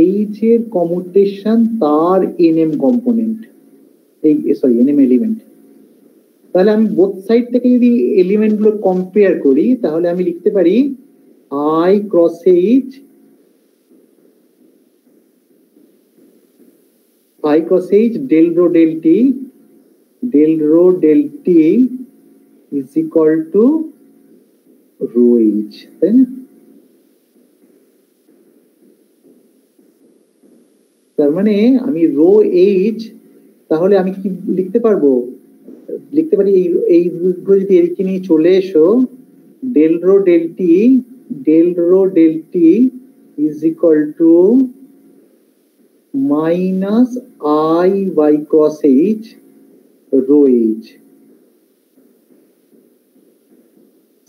এইচ এর কমিউটেশন তার এন এম কম্পোনেন্ট, এই সরি এন এম এলিমেন্ট। তাহলে আমি বোথ সাইড থেকে যদি এলিমেন্ট গুলো কম্পেয়ার করি তাহলে আমি লিখতে পারি I cross H del rho del T is equal to rho H, তাই না? তার মানে আমি রো এইচ, তাহলে আমি কি লিখতে পারবো? লিখতে পারি এইগুলো যদি এদিকে নিয়ে চলে এসো, del rho del T is equal to minus I by cross H rho H.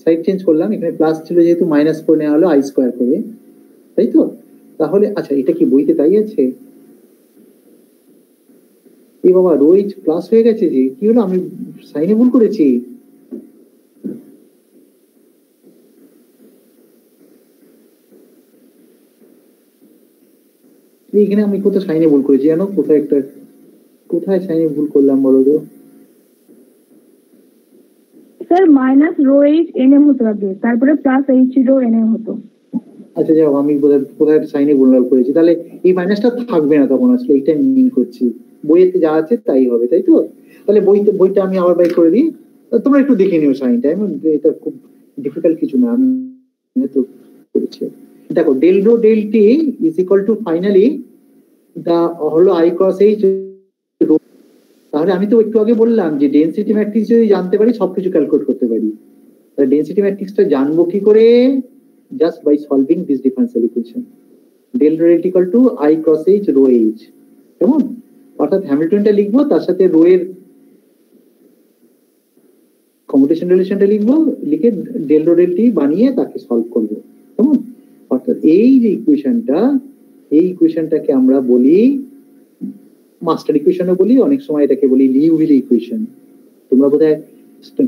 Side change করলাম, এখানে প্লাস ছিল যেহেতু মাইনাস করে নেওয়া হলো আই স্কোয়ার করে, তাই তো? তাহলে আচ্ছা, এটা কি বইতে তাই আছে? এ বাবা, রো এইচ প্লাস হয়ে গেছে, যে কি হলো? আমি সাইনে ভুল করেছি। এখানে আমি কোথায় সাইনে ভুল করেছি জানো? কোথায় সাইনে ভুল করলাম বলো তো? Sir minus rho H N M হতো আগে, তারপরে plus H rho N M হতো। আচ্ছা, যাও, আমি কোথায় সাইনে ভুলভাল করেছি। তাহলে এই মাইনাসটা থাকবে না তখন, আসলে এইটাই মিন করছি, বইয়েতে যা আছে তাই হবে, তাই তো? তাহলে বইটা আমি আবার বাই করে দিই, তোমরা একটু দেখে নিও সাইনটা, এটা খুব ডিফিকাল্ট কিছু না, আমি তো করেছি। দেখো, del rho del T is equal to finally the হলো আই ক্রস এইচ। তাহলে আমি তো একটু আগে বললাম যে ডেনসিটি ম্যাট্রিক্স যদি জানতে পারি সবকিছু ক্যালকুলেট করতে পারি। তাহলে ডেনসিটি ম্যাট্রিক্সটা জানবো কি করে? Just by solving this differential equation, del rho del T equal to I cross H rho H, কেমন? অর্থাৎ হ্যামিল্টনটা লিখবো, তার সাথে রো এর কমিউটেশন রিলেশনটা লিখবো, লিখে ডেল রো ডেল টি বানিয়ে তাকে সলভ করবো, কেমন? অর্থাৎ এই যে ইকুয়েশনটা, এই ইকুয়েশনটাকে আমরা বলি মাস্টার ইকুয়েশনও বলি, অনেক সময় এটাকে বলি লিউভিল ইকুয়েশন। তোমরা বোধহয়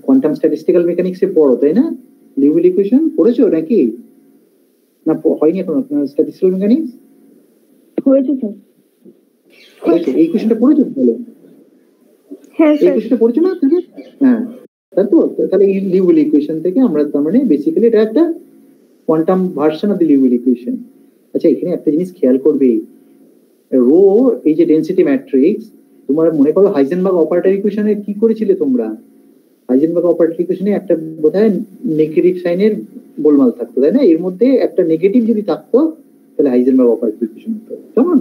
কোয়ান্টাম স্ট্যাটিস্টিক্যাল মেকানিক্সে পড়ো, তাই না? লিউভিল ইকুয়েশন পড়েছো নাকি না? হয়নি এখন স্ট্যাটিস্টিক্যাল মেকানিক্স? হয়েছে স্যার। হয়েছে। এই কোয়েশ্চেনটা পড়েছো বলো? হ্যাঁ এই স্যার। কোয়েশ্চেনটা পড়েছো না তুমি? হ্যাঁ, তাই তো। তাহলে এই লিউভিল ইকুয়েশন থেকে আমরা তার মানে বেসিক্যালি এটা একটা quantum version of the Liouville equation. আচ্ছা, এখানে একটা জিনিস খেয়াল করবে, রো এই যে ডেনসিটি ম্যাট্রিক্স, তোমার মনে করো হাইজেনবার্গ অপারেটর ইকুয়েশনে কি করেছিলে তোমরা? হাইজেনবার্গ অপারেটর ইকুয়েশনে একটা বোধহয় নেগেটিভ সাইনের গোলমাল থাকতো, তাই না? এর মধ্যে একটা নেগেটিভ যদি থাকতো তাহলে হাইজেনবার্গ অপারেটর ইকুয়েশন হতো, কেমন?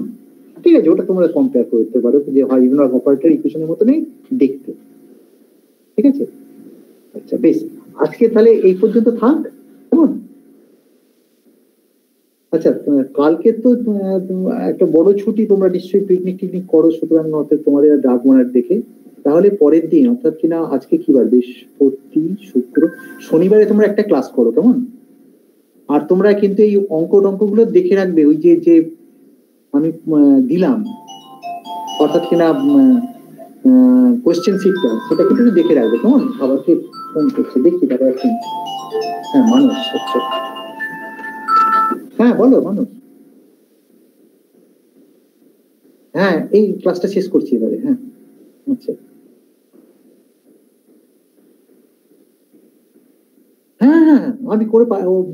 ঠিক আছে, ওটা তোমরা কম্পেয়ার করতে পারো যে হাইজেনবার্গ অপারেটর ইকুয়েশনের মতনই দেখতে, ঠিক আছে? আচ্ছা বেশ, আজকে তাহলে এই পর্যন্ত থাক, কেমন? আচ্ছা, কালকে তো একটা বড় ছুটি, তোমরা নিশ্চয়ই পিকনিক টিকনিক করো, সুতরাং তোমাদের ডাক মানার দেখে তাহলে পরের দিন অর্থাৎ কিনা আজকে কি বার, বৃহস্পতি শুক্র শনিবারে তোমরা একটা ক্লাস করো, কেমন? আর তোমরা কিন্তু এই অঙ্কগুলো দেখে রাখবে, ওই যে যে আমি দিলাম অর্থাৎ কিনা কোয়েশ্চেন শিটটা, সেটা কিন্তু দেখে রাখবে, কেমন? আবারকে ফোন করছে, দেখছি তারপর এখন। হ্যাঁ মানুষ, আচ্ছা হ্যাঁ বলো মানুষ। হ্যাঁ, এই ক্লাসটা শেষ করছি এবারে। হ্যাঁ আচ্ছা, হ্যাঁ হ্যাঁ আমি করে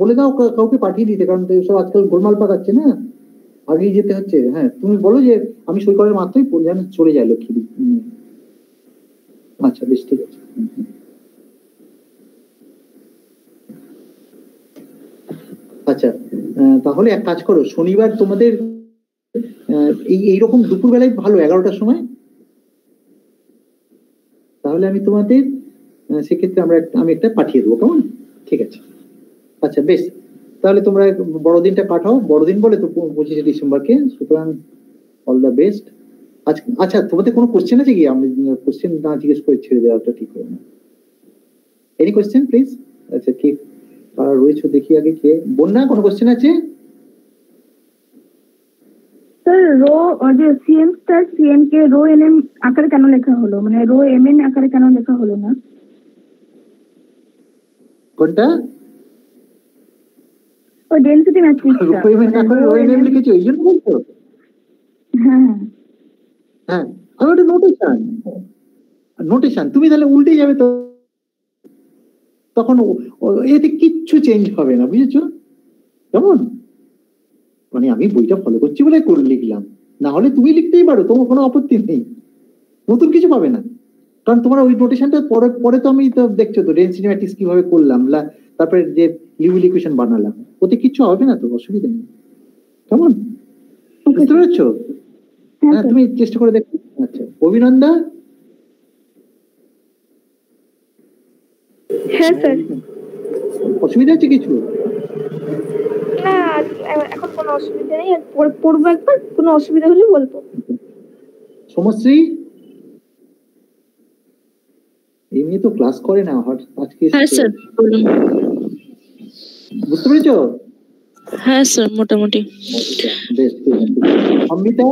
বলে দাও কাউকে পাঠিয়ে দিতে, কারণ সব আজকাল গোলমাল পাকাচ্ছে না, আগেই যেতে হচ্ছে। হ্যাঁ তুমি বলো যে আমি সই করার মাত্রই যেন চলে যায় লক্ষ্মী। আচ্ছা বেশ, ঠিক আছে। আচ্ছা তাহলে এক কাজ করো, শনিবার তোমাদের এইরকম দুপুরবেলায় ভালো 11টার সময়, তাহলে আমি তোমাদের সেক্ষেত্রে আমি একটা পাঠিয়ে দেবো, কেমন? ঠিক আছে, আচ্ছা বেশ, তাহলে তোমরা বড়দিনটা কাটাও, বড়দিন বলে তো 25শে ডিসেম্বরকে, সুতরাং অল দ্য বেস্ট। আচ্ছা তোমাদের কোনো কোশ্চেন আছে কি? আমি কোশ্চেন না জিজ্ঞেস করে ছেড়ে দেওয়াটা ঠিক হবে না। Any question please? আচ্ছা কি কারা রয়েছে দেখি আগে, কে? বন্যা, কোনো কোশ্চেন আছে? স্যার রো যে সিএম স্টার সিএম কে রো এনএম আকারে কেন লেখা হলো, মানে রো এমএন আকারে কেন লেখা হলো না? কোনটা? ওই ডেনসিটি ম্যাট্রিক্সটা রো এনএম লিখেছো এই জন্য বলছো? হ্যাঁ হ্যাঁ, আমি ওটা নোটেশন তুমি তাহলে উল্টে যাবে তো, তখন এতে কিচ্ছু চেঞ্জ হবে না, বুঝেছো? কেমন? মানে আমি বইটা ফলো করছি বলে করে লিখলাম, না হলে তুমি লিখতেই পারো, তোমার কোনো আপত্তি নেই, নতুন কিছু পাবে না, কারণ তোমার ওই নোটেশনটা পরে পরে তো আমি তো দেখছো তো ডেনসিটি ম্যাট্রিক্স কিভাবে করলাম, তারপরে যে লিউভিল ইকুয়েশন বানালাম, ওতে কিচ্ছু হবে না তো, অসুবিধা নেই, কেমন? বুঝতে পেরেছো? হ্যাঁ তুমি চেষ্টা করে দেখো। আচ্ছা অভিনন্দা। হ্যাঁ স্যার। অসুবিধা হচ্ছে কিছু? না এখন কোনো অসুবিধা নেই, পড়বো একবার, কোনো অসুবিধা হলে বলবো। সমশ্রী এমনি তো ক্লাস করে না, আজকে হ্যাঁ স্যার বলুন। বুঝতে পেরেছো? হ্যাঁ স্যার মোটামুটি। বেশ, অমৃতা?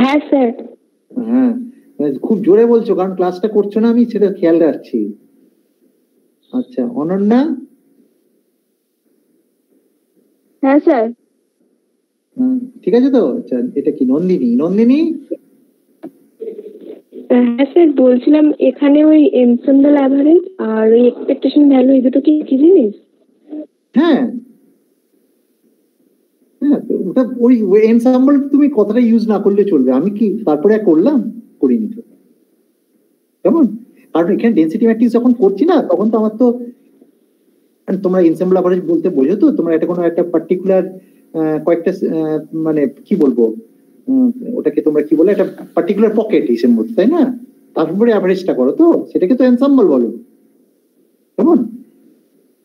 হ্যাঁ স্যার। হ্যাঁ খুব জোরে বলছো, কারণ ক্লাসটা করছো না, আমি সেটা খেয়াল রাখছি। আচ্ছা অনন্যা? হ্যাঁ স্যার। ঠিক আছে তো? আচ্ছা এটা কি নন্দিনী? হ্যাঁ স্যার, বলছিলাম এখানে ওই এনসেম্বল অ্যাভারেজ আর ওই এক্সপেকটেশন ভ্যালু এই দুটো কি একই জিনিস? হ্যাঁ হ্যাঁ, ওটা ওই এনসাম্বল তুমি কথাটা ইউজ না করলে চলবে, আমি কি তারপরে করলাম? করিনি তো, কেমন? কারণ এখানে ডেনসিটি ম্যাট্রিক্স যখন করছি না, তখন তো আমার তো তোমরা এনসেম্বল অ্যাভারেজ বলতে বোঝো তো, তোমরা এটা কোনো একটা পার্টিকুলার কয়েকটা মানে কি বলবো ওটাকে তোমরা কি বলে, একটা পার্টিকুলার পকেট হিসেবে মতো, তাই না? তারপরে অ্যাভারেজটা করো তো, সেটাকে তো এনসাম্বল বলো, কেমন?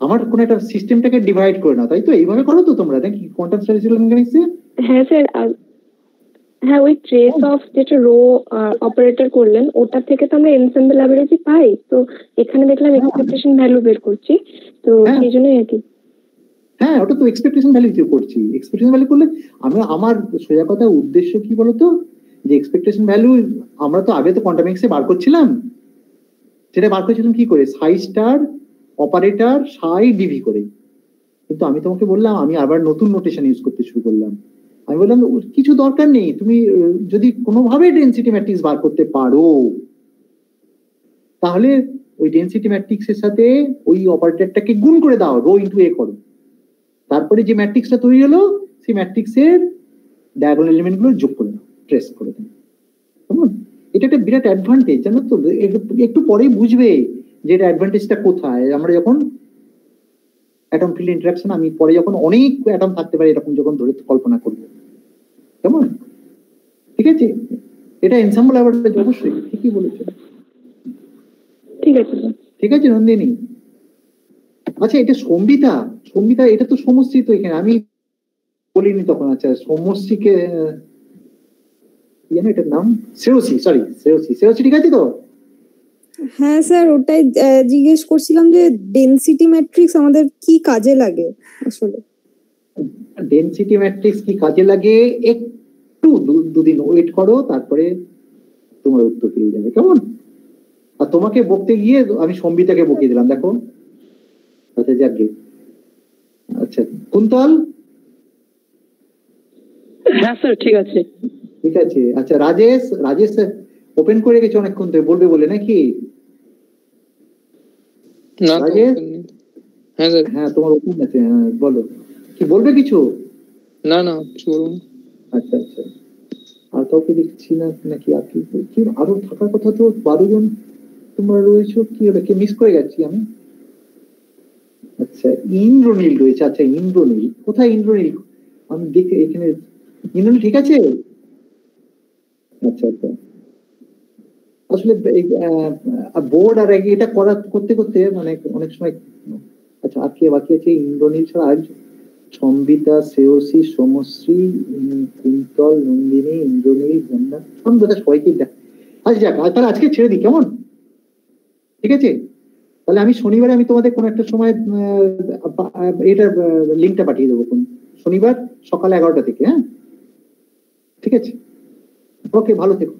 আমার কোন একটা সিস্টেমটাকে ডিভাইড করে না, তাই তো? এইভাবে করো তো তোমরা নাকি কোয়ান্টাম স্ট্যাটিস্টিক্যাল মেকানিক্সে? হ্যাঁ স্যার, হ্যাঁ ওই ট্রেস অফ যেটা রো অপারেটর করলেন ওটা থেকে তো আমরা এনসেম্বল অ্যাভারেজই পাই, তো এখানে দেখলাম এক্সপেকটেশন ভ্যালু বের করছি, তো সেই জন্যই আর কি। হ্যাঁ ওটা তো এক্সপেকটেশন ভ্যালু দিয়ে করছি, এক্সপেকটেশন ভ্যালু করলে আমার সোজা কথা উদ্দেশ্য কি বলতো, যে এক্সপেকটেশন ভ্যালু আমরা তো আগে তো কোয়ান্টাম মেকানিক্সে বার করছিলাম, সেটা বার করেছি তুমি কি করে, সাই স্টার অপারেটর সাই ডিভি করে। কিন্তু আমি তোমাকে বললাম, আমি আবার নতুন নোটেশন ইউজ করতে শুরু করলাম। আমি বললাম কিছু দরকার নেই, তুমি যদি কোনোভাবে ডেনসিটি ম্যাট্রিক্স বার করতে পারো তাহলে ওই ডেনসিটি ম্যাট্রিক্সের সাথে ওই অপারেটরটাকে গুণ করে দাও, রো ইন্টু এ করো, তারপরে যে ম্যাট্রিক্সটা তৈরি হলো সেই ম্যাট্রিক্সের ডায়াগোনাল এলিমেন্ট গুলো যোগ করে দাও, ট্রেস করে দাও। কেমন? এটা একটা বিরাট অ্যাডভান্টেজ, জানো তো, একটু পরেই বুঝবে যে এটা অ্যাডভান্টেজটা কোথায়। আমরা যখন অ্যাটম ফিল্ড ইন্টারাকশন, আমি পরে যখন অনেক অ্যাটম থাকতে পারে এরকম যখন ধরে কল্পনা করবো, কেমন? ঠিক আছে, এটা এনসাম্বল অ্যাভারেজ অবশ্যই ঠিকই বলেছো। ঠিক আছে স্যার। ঠিক আছে নন্দিনী। আচ্ছা এটা সম্বিতা, সম্বিতা এটা তো সমষ্টি, তো এখানে আমি বলিনি তখন। আচ্ছা সমষ্টিকে জানো এটার নাম শ্রেয়সী, সরি শ্রেয়সী, শ্রেয়সী ঠিক আছে তো? হ্যাঁ স্যার, ওটাই জিজ্ঞেস করছিলাম যে ডেনসিটি ম্যাট্রিক্স আমাদের কি কাজে লাগে আসলে। ডেনসিটি ম্যাট্রিক্স কি কাজে লাগে, একটু দুদিন ওয়েট করো, তারপরে তোমার উত্তর পেয়ে যাবে, কেমন? আর তোমাকে বকতে গিয়ে আমি সম্বিতাকে বকিয়ে দিলাম, দেখো। আচ্ছা যাকে, আচ্ছা কুন্তল। হ্যাঁ স্যার ঠিক আছে। ঠিক আছে, আচ্ছা রাজেশ, রাজেশ ওপেন করে গেছে অনেকক্ষণ ধরে, বলবে বলে নাকি? না তো রাজেশ? open নেই। হ্যাঁ স্যার। হ্যাঁ তোমার ওপেন আছে, হ্যাঁ বলো, কি বলবে কিছু? না না কিছু বলুন। আচ্ছা আচ্ছা, আর কাউকে দেখছি না নাকি? আর কি কি আরো থাকার কথা তো, 12 জন তোমরা রয়েছো, কি হলো, কি মিস করে গেছি আমি? আচ্ছা ইন্দ্রনীল রয়েছে, আচ্ছা ইন্দ্রনীল কোথায়? ইন্দ্রনীল আমি দেখে এখানে, ইন্দ্রনীল ঠিক আছে? আচ্ছা আচ্ছা, আসলে বোর্ড আর এটা করতে করতে মানে অনেক সময়। আচ্ছা আর কে বাকি আছে ইন্দ্রনীল ছাড়া? আরেকজন সম্বিতা, শ্রেয়সী, সমশ্রী, কুন্তল, নন্দিনী, ইন্দ্রনীল, বন্যা, সব বোধহয় সবাইকে দেখ। আচ্ছা যাক, তাহলে আজকে ছেড়ে দিই, কেমন? ঠিক আছে, তাহলে আমি শনিবারে আমি তোমাদের কোন একটা সময় এটার লিঙ্কটা পাঠিয়ে দেবো, কোন শনিবার সকাল 11টা থেকে। হ্যাঁ ঠিক আছে, ওকে, ভালো থেকো।